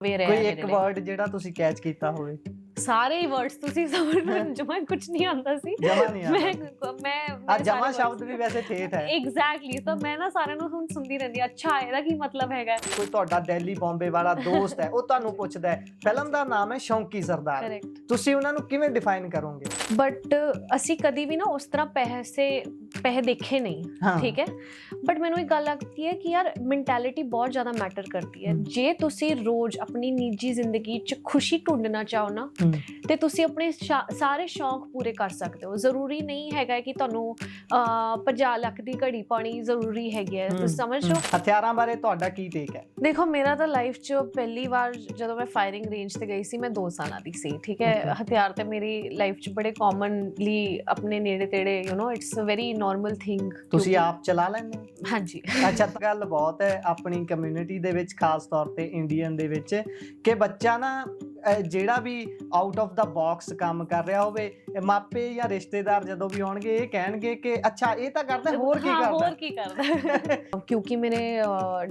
ਵੇ ਕੋਈ ਰਿਹਾ ਇੱਕ ਵਰਡ ਜਿਹੜਾ ਤੁਸੀਂ ਕੈਚ ਕੀਤਾ ਹੋਵੇ? ਸਾਰੇ ਹੀ ਵਰਡਸ ਤੁਸੀਂ ਸਮਝ ਮੈਨੂੰ ਜਮਾ ਕੁਝ ਨਹੀਂ ਆਉਂਦਾ ਸੀ। ਜਮਾ ਨਹੀਂ ਮੈਂ ਜਮਾ ਸ਼ਬਦ ਵੀ ਵੈਸੇ ਠੇਠ ਹੈ। ਐਗਜ਼ੈਕਟਲੀ, ਤਾਂ ਮੈਂ ਨਾ ਸਾਰਿਆਂ ਨੂੰ ਹੁਣ ਸੁਣਦੀ ਰਹਿੰਦੀ, ਅੱਛਾ ਇਹਦਾ ਕੀ ਮਤਲਬ ਹੈਗਾ। ਕੋਈ ਤੁਹਾਡਾ ਦਿੱਲੀ ਬੰਬੇ ਵਾਲਾ ਦੋਸਤ ਹੈ, ਉਹ ਤੁਹਾਨੂੰ ਪੁੱਛਦਾ ਹੈ, ਫਿਲਮ ਦਾ ਨਾਮ ਹੈ ਸ਼ੌਂਕੀ ਸਰਦਾਰ, ਕਰੈਕਟ। ਤੁਸੀਂ ਉਹਨਾਂ ਨੂੰ ਕਿਵੇਂ ਡਿਫਾਈਨ ਕਰੋਗੇ? ਬਟ ਅਸੀਂ ਕਦੀ ਵੀ ਨਾ ਉਸ ਤਰ੍ਹਾਂ ਪੈਸੇ ਦੇਖੇ ਨਹੀਂ, ਠੀਕ ਹੈ। ਬਟ ਮੈਨੂੰ ਇੱਕ ਗੱਲ ਲੱਗਦੀ ਹੈ ਕਿ ਯਾਰ ਮੈਂਟੈਲਿਟੀ ਬਹੁਤ ਜ਼ਿਆਦਾ ਮੈਟਰ ਕਰਦੀ ਹੈ। ਜੇ ਤੁਸੀਂ ਰੋਜ਼ ਆਪਣੀ ਨਿੱਜੀ ਜ਼ਿੰਦਗੀ 'ਚ ਖੁਸ਼ੀ ਢੂੰਡਣਾ ਚਾਹੋ ਨਾ, ਤੇ ਤੁਸੀਂ ਆਪਣੇ ਸਾਰੇ ਸ਼ੌਂਕ ਪੂਰੇ ਕਰ ਸਕਦੇ ਹੋ। ਜ਼ਰੂਰੀ ਨਹੀਂ ਹੈਗਾ ਕਿ ਤੁਹਾਨੂੰ 50 ਲੱਖ ਦੀ ਘੜੀ ਪਾਉਣੀ ਜ਼ਰੂਰੀ ਹੈਗੀ ਹੈ, ਤੁਸੀਂ ਸਮਝ ਲਓ। ਹਥਿਆਰਾਂ ਬਾਰੇ ਤੁਹਾਡਾ ਕੀ ਟੇਕ ਹੈ? ਦੇਖੋ, ਮੇਰਾ ਤਾਂ ਲਾਈਫ 'ਚ ਪਹਿਲੀ ਵਾਰ ਜਦੋਂ ਮੈਂ ਫਾਇਰਿੰਗ ਰੇਂਜ ਤੇ ਗਈ ਸੀ, ਮੈਂ 2 ਸਾਲਾਂ ਦੀ ਸੀ, ਠੀਕ ਹੈ। ਹਥਿਆਰ ਤੇ ਮੇਰੀ ਲਾਈਫ 'ਚ ਬੜੇ ਕਾਮਨਲੀ ਆਪਣੇ ਨੇੜੇ ਤੇੜੇ, it's a very normal thing. ਤੁਸੀਂ ਆਪ ਚਲਾ ਲੈਂਦੇ ਹੋ? ਹਾਂਜੀ। ਅੱਛਾ, ਗੱਲ ਬਹੁਤ ਹੈ ਆਪਣੀ ਕਮਿਊਨਿਟੀ ਦੇ ਵਿੱਚ, ਖਾਸ ਤੌਰ ਤੇ ਇੰਡੀਅਨ ਦੇ ਵਿੱਚ, ਕਿ ਬੱਚਾ ਨਾ ਜਿਹੜਾ ਵੀ ਆਊਟ ਆਫ ਦਾ ਬਾਕਸ ਕੰਮ ਕਰ ਰਿਹਾ ਹੋਵੇ, ਮਾਪੇ ਜਾਂ ਰਿਸ਼ਤੇਦਾਰ ਜਦੋਂ ਵੀ ਆਉਣਗੇ ਇਹ ਕਹਿਣਗੇ ਕਿ ਅੱਛਾ ਇਹ ਤਾਂ ਕਰਦਾ, ਹੋਰ ਕੀ ਕਰਦਾ। ਕਿਉਂਕਿ ਮੇਰੇ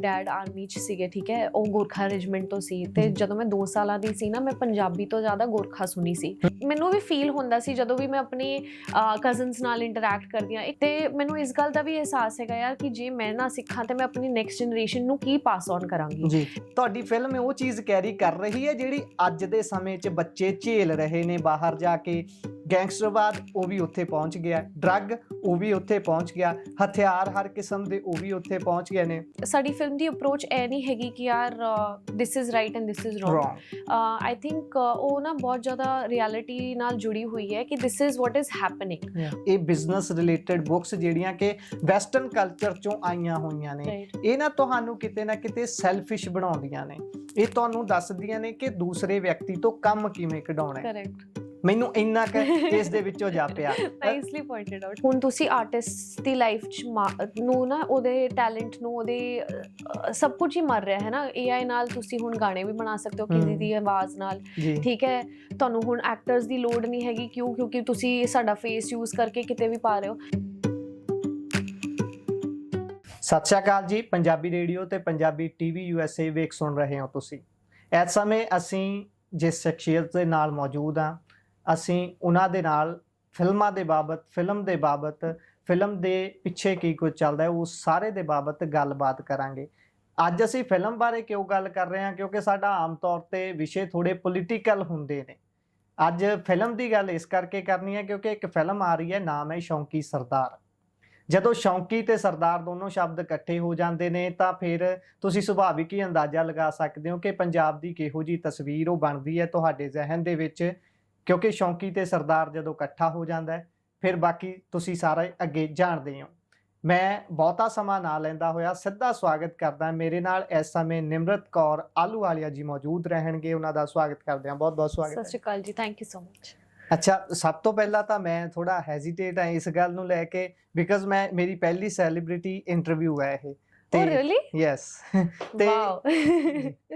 ਡੈਡ ਆਰਮੀ 'ਚ ਸੀਗੇ, ਠੀਕ ਹੈ, ਉਹ ਗੋਰਖਾ ਰੈਜੀਮੈਂਟ ਤੋਂ ਸੀ। ਤੇ ਜਦੋਂ ਮੈਂ 2 ਸਾਲਾਂ ਦੀ ਸੀ ਨਾ, ਮੈਂ ਪੰਜਾਬੀ ਤੋਂ ਜ਼ਿਆਦਾ ਗੋਰਖਾ ਸੁਣੀ ਸੀ। ਮੈਨੂੰ ਵੀ ਫੀਲ ਹੁੰਦਾ ਸੀ ਜਦੋਂ ਵੀ ਮੈਂ ਆਪਣੀ ਕਜ਼ਨਸ ਨਾਲ ਇੰਟਰੈਕਟ ਕਰਦੀ ਹਾਂ, ਤੇ ਮੈਨੂੰ ਇਸ ਗੱਲ ਦਾ ਵੀ ਅਹਿਸਾਸ ਹੈਗਾ ਯਾਰ ਕਿ ਜੇ ਮੈਂ ਨਾ ਸਿੱਖਾਂ ਤੇ ਮੈਂ ਆਪਣੀ ਨੈਕਸਟ ਜਨਰੇਸ਼ਨ ਨੂੰ ਕੀ ਪਾਸ ਔਨ ਕਰਾਂਗੀ। ਜੀ, ਤੁਹਾਡੀ ਫਿਲਮ ਉਹ ਚੀਜ਼ ਕੈਰੀ ਕਰ ਰਹੀ ਹੈ ਜਿਹੜੀ ਅੱਜ ਦੇ ਸਮੇਂ 'ਚ ਬੱਚੇ ਝੇਲ ਰਹੇ ਨੇ ਬਾਹਰ ਜਾ ਕੇ। ਗੈਂਗਸਟਰਵਾਦ ਉਹ ਵੀ ਉੱਥੇ ਪਹੁੰਚ ਗਿਆ, ਡਰੱਗ ਉਹ ਵੀ ਉੱਥੇ ਪਹੁੰਚ ਗਿਆ, ਹਥਿਆਰ ਹਰ ਕਿਸਮ ਦੇ ਉਹ ਵੀ ਉੱਥੇ ਪਹੁੰਚ ਗਏ ਨੇ। ਸਾਡੀ ਫਿਲਮ ਦੀ ਅਪਰੋਚ ਇਹ ਨਹੀਂ ਹੈਗੀ ਕਿ ਯਾਰ this is right and this is wrong. I think ਉਹ ਨਾ ਬਹੁਤ ਜ਼ਿਆਦਾ ਰਿਐਲਿਟੀ ਨਾਲ ਜੁੜੀ ਹੋਈ ਹੈ ਕਿ this is what is happening. ਇਹ ਬਿਜ਼ਨਸ ਰਿਲੇਟਡ ਬੁੱਕਸ ਜਿਹੜੀਆਂ ਕਿ ਵੈਸਟਰਨ ਕਲਚਰ ਚੋਂ ਆਈਆਂ ਹੋਈਆਂ ਨੇ, ਇਹ ਨਾ ਤੁਹਾਨੂੰ ਕਿਤੇ ਨਾ ਕਿਤੇ ਸੈਲਫਿਸ਼ ਬਣਾਉਂਦੀਆਂ ਨੇ। ਇਹ ਤੁਹਾਨੂੰ ਦੱਸਦੀਆਂ ਨੇ ਕਿ ਦੂਸਰੇ ਵਿਅਕਤੀ ਤੋਂ ਕੰਮ ਕਿਵੇਂ ਕਢਾਉਣਾ ਹੈ। ਕਰੈਕਟ। ਮੈਨੂੰ ਇੰਨਾ ਕੁ ਇਸ ਦੇ ਵਿੱਚੋਂ ਜਾਪਿਆ। Nicely pointed out. ਹੁਣ ਤੁਸੀਂ ਆਰਟਿਸਟ ਦੀ ਲਾਈਫ 'ਚ ਨੂੰ ਨਾ, ਉਹਦੇ ਟੈਲੈਂਟ ਨੂੰ, ਉਹਦੇ ਸਭ ਕੁਝ ਹੀ ਮਰ ਰਿਹਾ ਹੈ ਨਾ। AI ਨਾਲ ਤੁਸੀਂ ਹੁਣ ਗਾਣੇ ਵੀ ਬਣਾ ਸਕਦੇ ਹੋ ਕਿਸੇ ਦੀ ਆਵਾਜ਼ ਨਾਲ, ਠੀਕ ਹੈ। ਤੁਹਾਨੂੰ ਹੁਣ ਐਕਟਰਸ ਦੀ ਲੋੜ ਨਹੀਂ ਹੈਗੀ, ਕਿਉਂਕਿ ਤੁਸੀਂ ਸਾਡਾ ਫੇਸ ਯੂਜ਼ ਕਰਕੇ ਕਿਤੇ ਵੀ ਪਾ ਰਹੇ ਹੋ। ਸਤਿ ਸ਼੍ਰੀ ਅਕਾਲ ਜੀ, ਪੰਜਾਬੀ ਰੇਡੀਓ ਤੇ ਪੰਜਾਬੀ TV USA ਵੇਖ ਸੁਣ ਰਹੇ ਹੋ ਤੁਸੀਂ। ਇਸ ਸਮੇਂ ਅਸੀਂ ਜਿਸ ਸ਼ਖਸੀਅਤ ਦੇ ਨਾਲ ਮੌਜੂਦ ਹਾਂ, ਅਸੀਂ ਉਹਨਾਂ ਦੇ ਨਾਲ ਫਿਲਮਾਂ ਦੇ ਬਾਬਤ, ਫਿਲਮ ਦੇ ਬਾਬਤ, ਫਿਲਮ ਦੇ ਪਿੱਛੇ ਕੀ ਕੁਝ ਚੱਲਦਾ ਹੈ, ਉਸ ਸਾਰੇ ਦੇ ਬਾਬਤ ਗੱਲਬਾਤ ਕਰਾਂਗੇ। ਅੱਜ ਅਸੀਂ ਫਿਲਮ ਬਾਰੇ ਕਿਉਂ ਗੱਲ ਕਰ ਰਹੇ ਹਾਂ? ਕਿਉਂਕਿ ਸਾਡਾ ਆਮ ਤੌਰ ਤੇ ਵਿਸ਼ੇ ਥੋੜੇ ਪੋਲੀਟੀਕਲ ਹੁੰਦੇ ਨੇ। ਅੱਜ ਫਿਲਮ ਦੀ ਗੱਲ ਇਸ ਕਰਕੇ ਕਰਨੀ ਹੈ ਕਿਉਂਕਿ ਇੱਕ ਫਿਲਮ ਆ ਰਹੀ ਹੈ, ਨਾਮ ਹੈ ਸ਼ੌਂਕੀ ਸਰਦਾਰ। ਜਦੋਂ ਸ਼ੌਂਕੀ ਤੇ ਸਰਦਾਰ ਦੋਨੋਂ ਸ਼ਬਦ ਇਕੱਠੇ ਹੋ ਜਾਂਦੇ ਨੇ ਤਾਂ ਫਿਰ ਤੁਸੀਂ ਸੁਭਾਵਿਕ ਹੀ ਅੰਦਾਜ਼ਾ ਲਗਾ ਸਕਦੇ ਹੋ ਕਿ ਪੰਜਾਬ ਦੀ ਕਿਹੋ ਜਿਹੀ ਤਸਵੀਰ ਉਹ ਬਣਦੀ ਹੈ ਤੁਹਾਡੇ ਜ਼ਿਹਨ ਦੇ ਵਿੱਚ। ਕਿਉਂਕਿ ਸ਼ੌਂਕੀ ਤੇ ਸਰਦਾਰ ਜਦੋਂ ਇਕੱਠਾ ਹੋ ਜਾਂਦਾ ਹੈ, ਫਿਰ ਬਾਕੀ ਤੁਸੀਂ ਸਾਰਾ ਅੱਗੇ ਜਾਣਦੇ ਹੋ। ਮੈਂ ਬਹੁਤਾ ਸਮਾਂ ਨਾ ਲੈਂਦਾ ਹੋਇਆ ਸਿੱਧਾ ਸਵਾਗਤ ਕਰਦਾ, ਮੇਰੇ ਨਾਲ ਇਸ ਸਮੇਂ ਨਿਮਰਤ ਕੌਰ ਆਹਲੂਵਾਲੀਆ ਜੀ ਮੌਜੂਦ ਰਹਿਣਗੇ। ਉਹਨਾਂ ਦਾ ਸਵਾਗਤ ਕਰਦੇ ਹਾਂ। ਬਹੁਤ ਬਹੁਤ ਸਵਾਗਤ। ਸਤਿ ਸ਼੍ਰੀ ਅਕਾਲ ਜੀ, ਥੈਂਕ ਯੂ ਸੋ ਮਚ। ਅੱਛਾ, ਸਭ ਤੋਂ ਪਹਿਲਾਂ ਤਾਂ ਮੈਂ ਥੋੜਾ ਹੈਜ਼ੀਟੇਟ ਹਾਂ ਇਸ ਗੱਲ ਨੂੰ ਲੈ ਕੇ, ਬਿਕਾਜ਼ ਮੇਰੀ ਪਹਿਲੀ ਸੈਲੀਬ੍ਰਿਟੀ ਇੰਟਰਵਿਊ ਹੈ ਇਹ। ਓ ਰੀਅਲੀ? ਯੈਸ। ਤੇ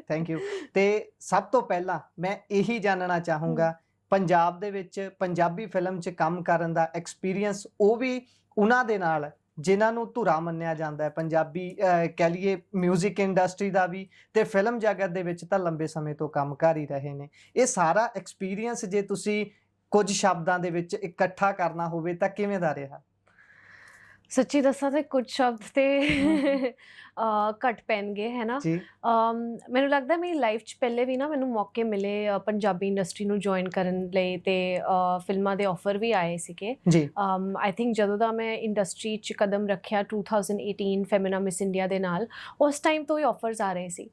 ਥੈਂਕ ਯੂ। ਤੇ ਸਭ ਤੋਂ ਪਹਿਲਾਂ ਮੈਂ ਇਹੀ ਜਾਣਨਾ ਚਾਹੂੰਗਾ, ਪੰਜਾਬ ਦੇ ਵਿੱਚ ਪੰਜਾਬੀ ਫਿਲਮ 'ਚ ਕੰਮ ਕਰਨ ਦਾ ਐਕਸਪੀਰੀਅੰਸ, ਉਹ ਵੀ ਉਹਨਾਂ ਦੇ ਨਾਲ ਜਿਨ੍ਹਾਂ ਨੂੰ ਧੁਰਾ ਮੰਨਿਆ ਜਾਂਦਾ ਹੈ ਪੰਜਾਬੀ ਕਹਿ ਲਈਏ ਮਿਊਜ਼ਿਕ ਇੰਡਸਟਰੀ ਦਾ ਵੀ, ਤੇ ਫਿਲਮ ਜਗਤ ਦੇ ਵਿੱਚ ਤਾਂ ਲੰਬੇ ਸਮੇਂ ਤੋਂ ਕੰਮ ਕਰ ਹੀ ਰਹੇ ਨੇ। ਇਹ ਸਾਰਾ ਐਕਸਪੀਰੀਅੰਸ ਜੇ ਤੁਸੀਂ ਕੁਝ ਸ਼ਬਦਾਂ ਦੇ ਵਿੱਚ ਇਕੱਠਾ ਕਰਨਾ ਹੋਵੇ ਤਾਂ ਕਿਵੇਂ ਦਾ ਰਿਹਾ? ਸੱਚੀ ਦੱਸਾਂ ਤੇ ਕੁਝ ਸ਼ਬਦ ਤੇ ਘੱਟ ਪੈਣਗੇ, ਹੈ ਨਾ। ਮੈਨੂੰ ਲੱਗਦਾ ਮੇਰੀ ਲਾਈਫ 'ਚ ਪਹਿਲੇ ਵੀ ਨਾ ਮੈਨੂੰ ਮੌਕੇ ਮਿਲੇ ਪੰਜਾਬੀ ਇੰਡਸਟਰੀ ਨੂੰ ਜੁਆਇਨ ਕਰਨ ਲਈ, ਤੇ ਫਿਲਮਾਂ ਦੇ ਆਫਰ ਵੀ ਆਏ ਸੀਗੇ। ਆਈ ਥਿੰਕ ਜਦੋਂ ਦਾ ਮੈਂ ਇੰਡਸਟਰੀ 'ਚ ਕਦਮ ਰੱਖਿਆ 2018 ਫੈਮਿਨਾ ਮਿਸ ਇੰਡੀਆ ਦੇ ਨਾਲ, ਉਸ ਟਾਈਮ ਤੋਂ ਹੀ ਆਫਰਸ ਆ ਰਹੇ ਸੀ।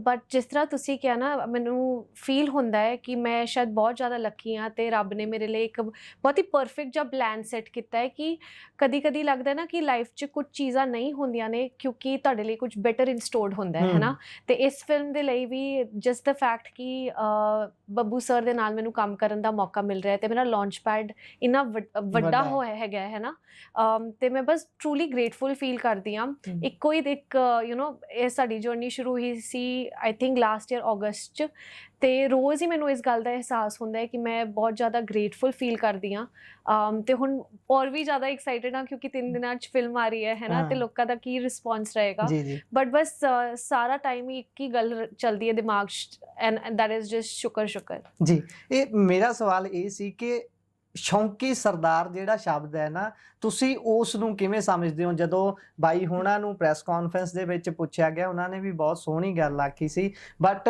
ਬਟ ਜਿਸ ਤਰ੍ਹਾਂ ਤੁਸੀਂ ਕਿਹਾ ਨਾ, ਮੈਨੂੰ ਫੀਲ ਹੁੰਦਾ ਹੈ ਕਿ ਮੈਂ ਸ਼ਾਇਦ ਬਹੁਤ ਜ਼ਿਆਦਾ ਲੱਕੀ ਹਾਂ ਤੇ ਰੱਬ ਨੇ ਮੇਰੇ ਲਈ ਇੱਕ ਬਹੁਤ ਹੀ ਪਰਫੈਕਟ ਜਿਹਾ ਪਲਾਨ ਸੈੱਟ ਕੀਤਾ ਹੈ। ਕਿ ਕਦੀ ਕਦੀ ਲੱਗਦਾ ਨਾ ਕਿ ਲਾਈਫ 'ਚ ਕੁਝ ਚੀਜ਼ਾਂ ਨਹੀਂ ਹੁੰਦੀਆਂ ਨੇ ਕਿਉਂਕਿ ਤੁਹਾਡੇ ਲਈ ਕੁਝ ਬੈਟਰ ਇਨਸਟੋਰਡ ਹੁੰਦਾ ਹੈ ਨਾ। ਤੇ ਇਸ ਫਿਲਮ ਦੇ ਲਈ ਵੀ ਜਸਟ ਦ ਫੈਕਟ ਕਿ ਬੱਬੂ ਸਰ ਦੇ ਨਾਲ ਮੈਨੂੰ ਕੰਮ ਕਰਨ ਦਾ ਮੌਕਾ ਮਿਲ ਰਿਹਾ ਤੇ ਮੇਰਾ ਲਾਂਚ ਪੈਡ ਇੰਨਾ ਵੱਡਾ ਹੋਇਆ ਹੈਗਾ, ਹੈ ਨਾ। ਤੇ ਮੈਂ ਬਸ ਟਰੂਲੀ ਗ੍ਰੇਟਫੁਲ ਫੀਲ ਕਰਦੀ ਹਾਂ। ਇੱਕੋ ਹੀ ਇਹ ਸਾਡੀ ਜਰਨੀ ਸ਼ੁਰੂ ਹੋਈ ਸੀ ਆਈ ਥਿੰਕ ਲਾਸਟ ਈਅਰ ਅਗਸਤ 'ਚ, ਤੇ ਰੋਜ਼ ਹੀ ਮੈਨੂੰ ਇਸ ਗੱਲ ਦਾ ਅਹਿਸਾਸ ਹੁੰਦਾ ਹੈ ਕਿ ਮੈਂ ਬਹੁਤ ਜ਼ਿਆਦਾ ਗ੍ਰੇਟਫੁਲ ਫੀਲ ਕਰਦੀ ਹਾਂ। ਤੇ ਹੁਣ ਹੋਰ ਵੀ ਜ਼ਿਆਦਾ ਐਕਸਾਈਟਡ ਹਾਂ ਕਿਉਂਕਿ 3 ਦਿਨਾਂ 'ਚ ਫਿਲਮ ਆ ਰਹੀ ਹੈ ਨਾ, ਤੇ ਲੋਕਾਂ ਦਾ ਕੀ ਰਿਸਪੌਂਸ ਰਹੇਗਾ। ਜੀ ਜੀ। ਬਟ ਬਸ ਸਾਰਾ ਟਾਈਮ ਹੀ ਇੱਕ ਹੀ ਗੱਲ ਚੱਲਦੀ ਹੈ ਦਿਮਾਗ 'ਚ, ਐਂਡ ਦੈਟ ਇਜ਼ ਜਸਟ ਸ਼ੁਕਰ ਸ਼ੁਕਰ। ਜੀ, ਇਹ ਮੇਰਾ ਸਵਾਲ ਇਹ ਸੀ ਕਿ ਸ਼ੌਂਕੀ ਸਰਦਾਰ ਜਿਹੜਾ ਸ਼ਬਦ ਹੈ ਨਾ, ਤੁਸੀਂ ਉਸ ਨੂੰ ਕਿਵੇਂ ਸਮਝਦੇ ਹੋ? ਜਦੋਂ ਬਾਈ ਹੋਣਾ ਨੂੰ ਪ੍ਰੈਸ ਕਾਨਫਰੰਸ ਦੇ ਵਿੱਚ ਪੁੱਛਿਆ ਗਿਆ, ਉਹਨਾਂ ਨੇ ਵੀ ਬਹੁਤ ਸੋਹਣੀ ਗੱਲ ਆਖੀ ਸੀ, ਬਟ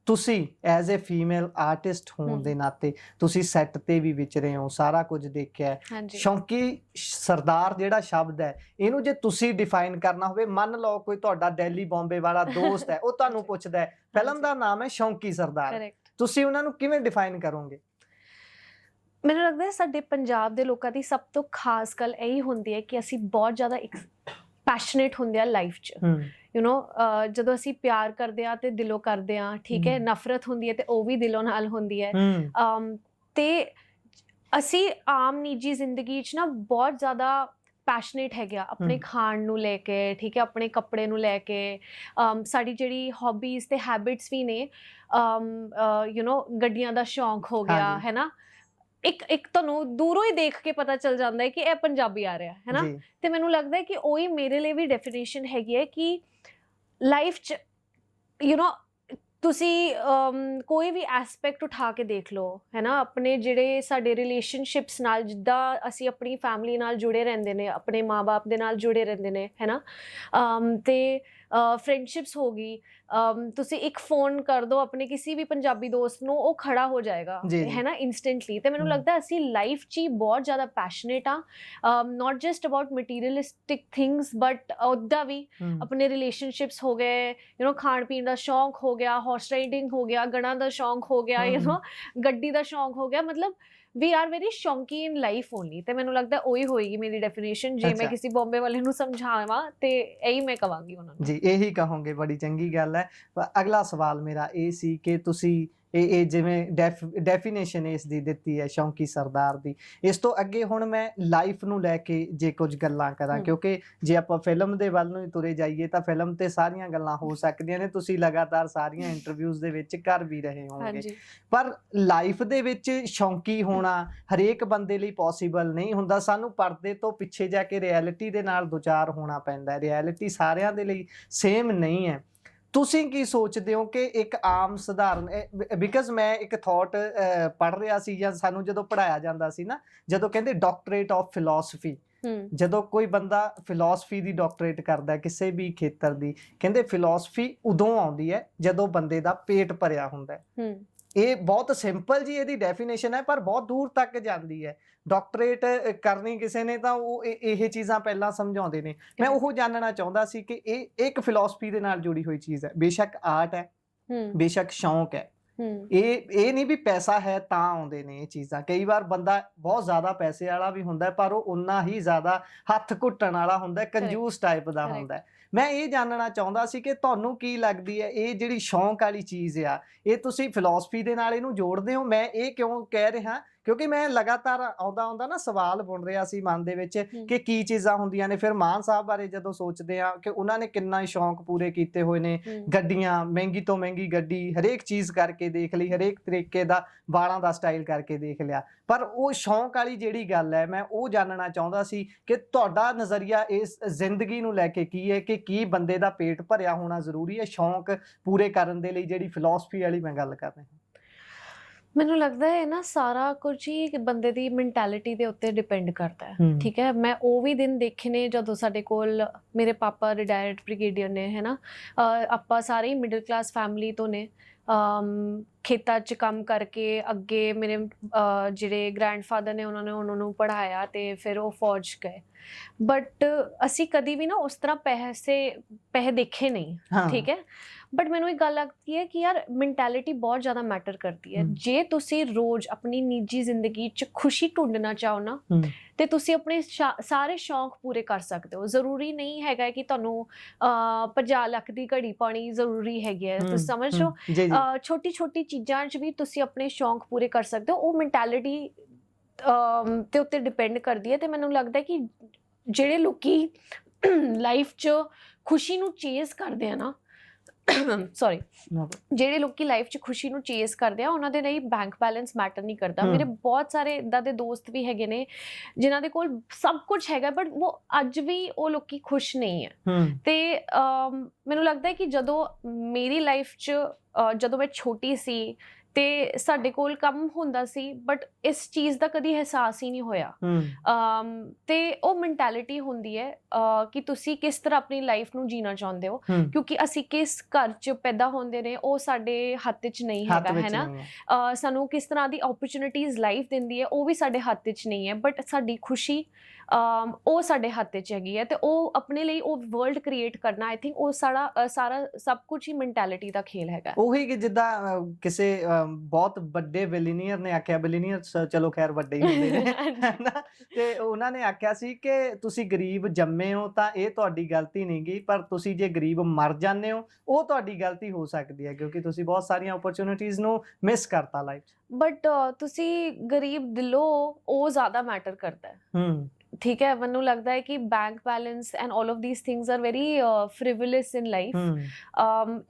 ਤੁਸੀਂ ਐਜ਼ ਅ ਫੀਮੇਲ ਆਰਟਿਸਟ ਹੋਣ ਦੇ ਨਾਤੇ ਤੁਸੀਂ ਸੈੱਟ ਤੇ ਵੀ ਵਿਚਰੇ ਹੋ, ਸਾਰਾ ਕੁਝ ਦੇਖਿਆ ਹੈ। ਸ਼ੌਂਕੀ ਸਰਦਾਰ ਜਿਹੜਾ ਸ਼ਬਦ ਹੈ, ਇਹਨੂੰ ਜੇ ਤੁਸੀਂ ਡਿਫਾਈਨ ਕਰਨਾ ਹੋਵੇ, ਮੰਨ ਲਓ ਕੋਈ ਤੁਹਾਡਾ ਦਿੱਲੀ ਬੰਬੇ ਵਾਲਾ ਦੋਸਤ ਹੈ, ਉਹ ਤੁਹਾਨੂੰ ਪੁੱਛਦਾ ਹੈ, ਫਿਲਮ ਦਾ ਨਾਮ ਹੈ ਸ਼ੌਂਕੀ ਸਰਦਾਰ, ਤੁਸੀਂ ਉਹਨਾਂ ਨੂੰ ਕਿਵੇਂ ਡਿਫਾਈਨ ਕਰੋਗੇ? ਮੈਨੂੰ ਲੱਗਦਾ ਹੈ ਸਾਡੇ ਪੰਜਾਬ ਦੇ ਲੋਕਾਂ ਦੀ ਸਭ ਤੋਂ ਖਾਸ ਗੱਲ ਇਹੀ ਹੁੰਦੀ ਹੈ ਕਿ ਅਸੀਂ ਬਹੁਤ ਜ਼ਿਆਦਾ ਪੈਸ਼ਨੇਟ ਹੁੰਦੇ ਆ ਲਾਈਫ 'ਚ। ਯੂ ਨੋ, ਜਦੋਂ ਅਸੀਂ ਪਿਆਰ ਕਰਦੇ ਆ ਤੇ ਦਿਲੋਂ ਕਰਦੇ ਆ, ਠੀਕ ਹੈ, ਨਫ਼ਰਤ ਹੁੰਦੀ ਹੈ ਤੇ ਉਹ ਵੀ ਦਿਲੋਂ ਨਾਲ ਹੁੰਦੀ ਹੈ। ਤੇ ਅਸੀਂ ਆਮ ਨਿੱਜੀ ਜ਼ਿੰਦਗੀ 'ਚ ਨਾ ਬਹੁਤ ਜ਼ਿਆਦਾ ਪੈਸ਼ਨੇਟ ਹੈਗੇ ਆ ਆਪਣੇ ਖਾਣ ਨੂੰ ਲੈ ਕੇ, ਠੀਕ ਹੈ, ਆਪਣੇ ਕੱਪੜੇ ਨੂੰ ਲੈ ਕੇ। ਸਾਡੀ ਜਿਹੜੀ ਹੌਬੀਜ਼ ਤੇ ਹੈਬਿਟਸ ਵੀ ਨੇ, ਯੂ ਨੋ, ਗੱਡੀਆਂ ਦਾ ਸ਼ੌਂਕ ਹੋ ਗਿਆ ਹੈ ਨਾ, ਇੱਕ ਤੁਹਾਨੂੰ ਦੂਰੋਂ ਹੀ ਦੇਖ ਕੇ ਪਤਾ ਚੱਲ ਜਾਂਦਾ ਹੈ ਕਿ ਇਹ ਪੰਜਾਬੀ ਆ ਰਿਹਾ ਹੈ ਨਾ। ਤੇ ਮੈਨੂੰ ਲੱਗਦਾ ਹੈ ਕਿ ਉਹੀ ਮੇਰੇ ਲਈ ਵੀ ਡੈਫੀਨੇਸ਼ਨ ਹੈਗੀ ਹੈ ਕਿ ਲਾਈਫ 'ਚ ਯੂ ਨੋ ਤੁਸੀਂ ਕੋਈ ਵੀ ਐਸਪੈਕਟ ਉਠਾ ਕੇ ਦੇਖ ਲਓ ਹੈ ਨਾ, ਆਪਣੇ ਜਿਹੜੇ ਸਾਡੇ ਰਿਲੇਸ਼ਨਸ਼ਿਪਸ ਨਾਲ, ਜਿੱਦਾਂ ਅਸੀਂ ਆਪਣੀ ਫੈਮਿਲੀ ਨਾਲ ਜੁੜੇ ਰਹਿੰਦੇ ਨੇ, ਆਪਣੇ ਮਾਂ-ਬਾਪ ਦੇ ਨਾਲ ਜੁੜੇ ਰਹਿੰਦੇ ਨੇ ਹੈ ਨਾ, ਤੇ ਫਰੈਂਡਸ਼ਿਪਸ ਹੋ ਗਈ। ਤੁਸੀਂ ਇੱਕ ਫੋਨ ਕਰ ਦਿਓ ਆਪਣੇ ਕਿਸੇ ਵੀ ਪੰਜਾਬੀ ਦੋਸਤ ਨੂੰ, ਉਹ ਖੜਾ ਹੋ ਜਾਏਗਾ ਹੈ ਨਾ ਇੰਸਟੈਂਟਲੀ। ਤੇ ਮੈਨੂੰ ਲੱਗਦਾ ਅਸੀਂ ਲਾਈਫ 'ਚ ਹੀ ਬਹੁਤ ਜ਼ਿਆਦਾ ਪੈਸ਼ਨੇਟ ਆ, not just about materialistic things, but ਉੱਦਾਂ ਵੀ ਆਪਣੇ ਰਿਲੇਸ਼ਨਸ਼ਿਪਸ ਹੋ ਗਏ, ਯੂ ਨੋ, ਖਾਣ ਪੀਣ ਦਾ ਸ਼ੌਂਕ ਹੋ ਗਿਆ, ਹਾਰਸ ਰਾਈਡਿੰਗ ਹੋ ਗਿਆ, ਗਣਾਂ ਦਾ ਸ਼ੌਂਕ ਹੋ ਗਿਆ, ਯੂ ਨੋ, ਗੱਡੀ ਦਾ ਸ਼ੌਂਕ ਹੋ ਗਿਆ। ਮਤਲਬ ਵੀ ਆਰ ਵੈਰੀ ਸ਼ੌਂਕੀ ਇਨ ਲਾਈਫ ਓਨਲੀ। ਤੇ ਮੈਨੂੰ ਲੱਗਦਾ ਉਹੀ ਹੋਏਗੀ ਮੇਰੀ ਡੈਫੀਨੇਸ਼ਨ ਜੇ ਮੈਂ ਕਿਸੇ ਬੰਬੇ ਵਾਲੇ ਨੂੰ ਸਮਝਾਵਾਂ, ਤੇ ਇਹੀ ਮੈਂ ਕਵਾਂਗੀ ਉਹਨਾਂ ਨੂੰ। ਜੀ, ਇਹੀ ਕਹੋਗੇ, ਬੜੀ ਚੰਗੀ ਗੱਲ ਹੈ। ਅਗਲਾ ਸਵਾਲ ਮੇਰਾ ਇਹ ਸੀ ਕਿ ਤੁਸੀਂ ਇਹ ਜਿਵੇਂ ਡੈਫੀਨੇਸ਼ਨ ਇਸ ਦੀ ਦਿੱਤੀ ਹੈ ਸ਼ੌਂਕੀ ਸਰਦਾਰ ਦੀ, ਇਸ ਤੋਂ ਅੱਗੇ ਹੁਣ ਮੈਂ ਲਾਈਫ ਨੂੰ ਲੈ ਕੇ ਜੇ ਕੁਝ ਗੱਲਾਂ ਕਰਾਂ, ਕਿਉਂਕਿ ਜੇ ਆਪਾਂ ਫਿਲਮ ਦੇ ਵੱਲ ਨੂੰ ਹੀ ਤੁਰੇ ਜਾਈਏ ਤਾਂ ਫਿਲਮ ਤੇ ਸਾਰੀਆਂ ਗੱਲਾਂ ਹੋ ਸਕਦੀਆਂ ਨੇ, ਤੁਸੀਂ ਲਗਾਤਾਰ ਸਾਰੀਆਂ ਇੰਟਰਵਿਊਜ਼ ਦੇ ਵਿੱਚ ਕਰ ਵੀ ਰਹੇ ਹੋਵੋਗੇ, ਪਰ ਲਾਈਫ ਦੇ ਵਿੱਚ ਸ਼ੌਂਕੀ ਹੋਣਾ ਹਰੇਕ ਬੰਦੇ ਲਈ ਪੋਸੀਬਲ ਨਹੀਂ ਹੁੰਦਾ। ਸਾਨੂੰ ਪਰਦੇ ਤੋਂ ਪਿੱਛੇ ਜਾ ਕੇ ਰਿਐਲਿਟੀ ਦੇ ਨਾਲ ਦੁਚਾਰ ਹੋਣਾ ਪੈਂਦਾ ਹੈ, ਰਿਐਲਿਟੀ ਸਾਰਿਆਂ ਦੇ ਲਈ ਸੇਮ ਨਹੀਂ ਹੈ। ਤੁਸੀਂ ਕੀ ਸੋਚਦੇ ਹੋ ਕਿ ਇੱਕ ਆਮ ਸਧਾਰਨ, ਬਿਕਾਜ਼ ਮੈਂ ਇੱਕ ਥਾਟ ਪੜ੍ਹ ਰਿਹਾ ਸੀ, ਜਾਂ ਸਾਨੂੰ ਜਦੋਂ ਪੜ੍ਹਾਇਆ ਜਾਂਦਾ ਸੀ ਨਾ, ਜਦੋਂ ਕਹਿੰਦੇ ਡਾਕਟਰੇਟ ਆਫ ਫਿਲਾਸਫੀ, ਜਦੋਂ ਕੋਈ ਬੰਦਾ ਫਿਲਾਸਫੀ ਦੀ ਡਾਕਟਰੇਟ ਕਰਦਾ ਕਿਸੇ ਵੀ ਖੇਤਰ ਦੀ, ਕਹਿੰਦੇ ਫਿਲਾਸਫੀ ਉਦੋਂ ਆਉਂਦੀ ਹੈ ਜਦੋਂ ਬੰਦੇ ਦਾ ਪੇਟ ਭਰਿਆ ਹੁੰਦਾ ਹੈ। ਇਹ ਬਹੁਤ ਸਿੰਪਲ ਜੀ ਇਹਦੀ ਡੈਫੀਨੇਸ਼ਨ ਹੈ, ਪਰ ਬਹੁਤ ਦੂਰ ਤੱਕ ਜਾਂਦੀ ਹੈ। ਡਾਕਟਰੇਟ ਕਰਨੀ ਕਿਸੇ ਨੇ ਤਾਂ ਉਹ ਇਹ ਚੀਜ਼ਾਂ ਪਹਿਲਾਂ ਸਮਝਾਉਂਦੇ ਨੇ। ਮੈਂ ਉਹ ਜਾਣਨਾ ਚਾਹੁੰਦਾ ਸੀ ਕਿ ਇਹ ਇੱਕ ਫਿਲਾਸਫੀ ਦੇ ਨਾਲ ਜੁੜੀ ਹੋਈ ਚੀਜ਼ ਹੈ, ਬੇਸ਼ੱਕ ਆਰਟ ਹੈ, ਬੇਸ਼ੱਕ ਸ਼ੌਂਕ ਹੈ, ਇਹ ਨਹੀਂ ਵੀ ਪੈਸਾ ਹੈ ਤਾਂ ਆਉਂਦੇ ਨੇ ਇਹ ਚੀਜ਼ਾਂ। ਕਈ ਵਾਰ ਬੰਦਾ ਬਹੁਤ ਜ਼ਿਆਦਾ ਪੈਸੇ ਵਾਲਾ ਵੀ ਹੁੰਦਾ, ਪਰ ਉਹ ਉਨਾ ਹੀ ਜ਼ਿਆਦਾ ਹੱਥ ਘੁੱਟਣ ਵਾਲਾ ਹੁੰਦਾ, ਕੰਜੂਸ ਟਾਈਪ ਦਾ ਹੁੰਦਾ। ਮੈਂ ਇਹ ਜਾਣਨਾ ਚਾਹੁੰਦਾ ਸੀ ਕਿ ਤੁਹਾਨੂੰ ਕੀ ਲੱਗਦੀ ਹੈ, ਇਹ ਜਿਹੜੀ ਸ਼ੌਂਕ ਵਾਲੀ ਚੀਜ਼ ਆ, ਇਹ ਤੁਸੀਂ ਫਿਲਾਸਫੀ ਦੇ ਨਾਲ ਇਹਨੂੰ ਜੋੜਦੇ ਹੋ? ਮੈਂ ਇਹ ਕਿਉਂ ਕਹਿ ਰਿਹਾ, ਕਿਉਂਕਿ ਮੈਂ ਲਗਾਤਾਰ ਆਉਂਦਾ ਨਾ ਸਵਾਲ ਬੁਣ ਰਿਹਾ ਸੀ ਮਨ ਦੇ ਵਿੱਚ ਕਿ ਕੀ ਚੀਜ਼ਾਂ ਹੁੰਦੀਆਂ ਨੇ। ਫਿਰ ਮਾਨ ਸਾਹਿਬ ਬਾਰੇ ਜਦੋਂ ਸੋਚਦੇ ਆ ਕਿ ਉਹਨਾਂ ਨੇ ਕਿੰਨਾ ਹੀ ਸ਼ੌਂਕ ਪੂਰੇ ਕੀਤੇ ਹੋਏ ਨੇ, ਗੱਡੀਆਂ, ਮਹਿੰਗੀ ਤੋਂ ਮਹਿੰਗੀ ਗੱਡੀ, ਹਰੇਕ ਚੀਜ਼ ਕਰਕੇ ਦੇਖ ਲਈ, ਹਰੇਕ ਤਰੀਕੇ ਦਾ ਵਾਲਾਂ ਦਾ ਸਟਾਈਲ ਕਰਕੇ ਦੇਖ ਲਿਆ, ਪਰ ਉਹ ਸ਼ੌਂਕ ਵਾਲੀ ਜਿਹੜੀ ਗੱਲ ਹੈ, ਮੈਂ ਉਹ ਜਾਣਨਾ ਚਾਹੁੰਦਾ ਸੀ ਕਿ ਤੁਹਾਡਾ ਨਜ਼ਰੀਆ ਇਸ ਜ਼ਿੰਦਗੀ ਨੂੰ ਲੈ ਕੇ ਕੀ ਹੈ, ਕਿ ਕੀ ਬੰਦੇ ਦਾ ਪੇਟ ਭਰਿਆ ਹੋਣਾ ਜ਼ਰੂਰੀ ਹੈ ਸ਼ੌਂਕ ਪੂਰੇ ਕਰਨ ਦੇ ਲਈ, ਜਿਹੜੀ ਫਿਲਾਸਫੀ ਵਾਲੀ ਮੈਂ ਗੱਲ ਕਰ ਰਿਹਾ। ਮੈਨੂੰ ਲੱਗਦਾ ਹੈ ਨਾ ਸਾਰਾ ਕੁਝ ਹੀ ਬੰਦੇ ਦੀ ਮੈਂਟੈਲਿਟੀ ਦੇ ਉੱਤੇ ਡਿਪੈਂਡ ਕਰਦਾ ਹੈ, ਠੀਕ ਹੈ। ਮੈਂ ਉਹ ਵੀ ਦਿਨ ਦੇਖੇ ਨੇ ਜਦੋਂ ਸਾਡੇ ਕੋਲ ਮੇਰੇ ਪਾਪਾ ਰਿਟਾਇਰਡ ਬ੍ਰਿਗੇਡੀਅਰ ਨੇ, ਹੈ ਨਾ, ਆਪਾਂ ਸਾਰੇ ਹੀ ਮਿਡਲ ਕਲਾਸ ਫੈਮਿਲੀ ਤੋਂ ਨੇ, ਖੇਤਾਂ 'ਚ ਕੰਮ ਕਰਕੇ ਅੱਗੇ ਮੇਰੇ ਜਿਹੜੇ ਗ੍ਰੈਂਡਫਾਦਰ ਨੇ ਉਹਨਾਂ ਨੂੰ ਪੜ੍ਹਾਇਆ ਤੇ ਫਿਰ ਉਹ ਫੌਜ ਗਏ। ਬਟ ਅਸੀਂ ਕਦੀ ਵੀ ਨਾ ਉਸ ਤਰ੍ਹਾਂ ਪੈਸੇ ਦੇਖੇ ਨਹੀਂ, ਠੀਕ ਹੈ। ਬਟ ਮੈਨੂੰ ਇੱਕ ਗੱਲ ਲੱਗਦੀ ਹੈ ਕਿ ਯਾਰ ਮੈਂਟੈਲਿਟੀ ਬਹੁਤ ਜ਼ਿਆਦਾ ਮੈਟਰ ਕਰਦੀ ਹੈ। ਜੇ ਤੁਸੀਂ ਰੋਜ਼ ਆਪਣੀ ਨਿੱਜੀ ਜ਼ਿੰਦਗੀ 'ਚ ਖੁਸ਼ੀ ਢੂੰਡਣਾ ਚਾਹੋ ਨਾ, ਤੇ ਤੁਸੀਂ ਆਪਣੇ ਸਾਰੇ ਸ਼ੌਂਕ ਪੂਰੇ ਕਰ ਸਕਦੇ ਹੋ। ਜ਼ਰੂਰੀ ਨਹੀਂ ਹੈਗਾ ਕਿ ਤੁਹਾਨੂੰ 50 ਲੱਖ ਦੀ ਘੜੀ ਪਾਉਣੀ ਜ਼ਰੂਰੀ ਹੈਗੀ ਹੈ, ਤੁਸੀਂ ਸਮਝ ਲਓ। ਛੋਟੀ ਛੋਟੀ ਚੀਜ਼ਾਂ 'ਚ ਵੀ ਤੁਸੀਂ ਆਪਣੇ ਸ਼ੌਂਕ ਪੂਰੇ ਕਰ ਸਕਦੇ ਹੋ। ਉਹ ਮੈਂਟੈਲਿਟੀ ਤੇ ਉੱਤੇ ਡਿਪੈਂਡ ਕਰਦੀ ਹੈ। ਤੇ ਮੈਨੂੰ ਲੱਗਦਾ ਕਿ ਜਿਹੜੇ ਲੋਕੀ ਲਾਈਫ 'ਚ ਖੁਸ਼ੀ ਨੂੰ ਚੇਜ਼ ਕਰਦੇ ਆ ਨਾ, ਸੌਰੀ, ਜਿਹੜੇ ਲੋਕੀ ਲਾਈਫ 'ਚ ਖੁਸ਼ੀ ਨੂੰ ਚੇਸ ਕਰਦੇ ਆ ਉਹਨਾਂ ਦੇ ਲਈ ਬੈਂਕ ਬੈਲੈਂਸ ਮੈਟਰ ਨਹੀਂ ਕਰਦਾ। ਮੇਰੇ ਬਹੁਤ ਸਾਰੇ ਇੱਦਾਂ ਦੇ ਦੋਸਤ ਵੀ ਹੈਗੇ ਨੇ ਜਿਨ੍ਹਾਂ ਦੇ ਕੋਲ ਸਭ ਕੁਝ ਹੈਗਾ ਬਟ ਉਹ ਅੱਜ ਵੀ ਉਹ ਲੋਕੀ ਖੁਸ਼ ਨਹੀਂ ਹੈ। ਤੇ ਮੈਨੂੰ ਲੱਗਦਾ ਹੈ ਕਿ ਜਦੋਂ ਮੇਰੀ ਲਾਈਫ 'ਚ ਜਦੋਂ ਮੈਂ ਛੋਟੀ ਸੀ ਤੇ ਸਾਡੇ ਕੋਲ ਕੰਮ ਹੁੰਦਾ ਸੀ ਬਟ ਇਸ ਚੀਜ਼ ਦਾ ਕਦੀ ਅਹਿਸਾਸ ਹੀ ਨਹੀਂ ਹੋਇਆ। ਤੇ ਉਹ ਮੈਂਟੈਲਿਟੀ ਹੁੰਦੀ ਹੈ ਕਿ ਤੁਸੀਂ ਕਿਸ ਤਰ੍ਹਾਂ ਆਪਣੀ ਲਾਈਫ ਨੂੰ ਜੀਣਾ ਚਾਹੁੰਦੇ ਹੋ, ਕਿਉਂਕਿ ਅਸੀਂ ਕਿਸ ਘਰ 'ਚ ਪੈਦਾ ਹੁੰਦੇ ਨੇ ਉਹ ਸਾਡੇ ਹੱਥ 'ਚ ਨਹੀਂ ਹੈਗਾ, ਹੈ ਨਾ। ਸਾਨੂੰ ਕਿਸ ਤਰ੍ਹਾਂ ਦੀ ਓਪਰਚੁਨਿਟੀਜ਼ ਲਾਈਫ ਦਿੰਦੀ ਹੈ ਉਹ ਵੀ ਸਾਡੇ ਹੱਥ 'ਚ ਨਹੀਂ ਹੈ, ਬਟ ਸਾਡੀ ਖੁਸ਼ੀ ਉਹ ਸਾਡੇ ਹੱਥ 'ਚ ਹੈਗੀ ਹੈ। ਤੇ ਉਹ ਆਪਣੇ ਲਈ ਉਹ ਵਰਲਡ ਕ੍ਰੀਏਟ ਕਰਨਾ, ਆਈ ਥਿੰਕ ਉਹ ਸਾਰਾ ਸਭ ਕੁਝ ਹੀ ਮੈਂਟੈਲਿਟੀ ਦਾ ਖੇਲ ਹੈਗਾ। ਉਹੀ ਕਿ ਜਿੱਦਾਂ ਕਿਸੇ ਬਹੁਤ ਵੱਡੇ ਬਿਲੀਨੀਅਰ ਨੇ ਆਖਿਆ, ਬਿਲੀਨੀਅਰ ਚਲੋ ਖੈਰ ਵੱਡੇ ਹੀ ਹੁੰਦੇ ਨੇ ਹਨਾ, ਤੇ ਉਹਨਾਂ ਨੇ ਆਖਿਆ ਸੀ ਕਿ ਤੁਸੀਂ ਗਰੀਬ ਜੰਮੇ ਹੋ ਤਾਂ ਇਹ ਤੁਹਾਡੀ ਗਲਤੀ ਨਹੀਂ ਗੀ, ਪਰ ਤੁਸੀਂ ਜੇ ਗਰੀਬ ਮਰ ਜਾਂਦੇ ਹੋ ਉਹ ਤੁਹਾਡੀ ਗਲਤੀ ਹੋ ਸਕਦੀ ਹੈ, ਕਿਉਂਕਿ ਤੁਸੀਂ ਬਹੁਤ ਸਾਰੀਆਂ ਓਪਰਚੁਨਿਟੀਜ਼ ਨੂੰ ਮਿਸ ਕਰਤਾ ਲਾਈਫ 'ਚ। ਬਟ ਤੁਸੀਂ ਗਰੀਬ ਦਿਲੋਂ ਉਹ ਜ਼ਿਆਦਾ ਮੈਟਰ ਕਰਦਾ ਹੈ। ਠੀਕ ਹੈ, ਮੈਨੂੰ ਲੱਗਦਾ ਹੈ ਕਿ bank balance and all of these things are very frivolous in life.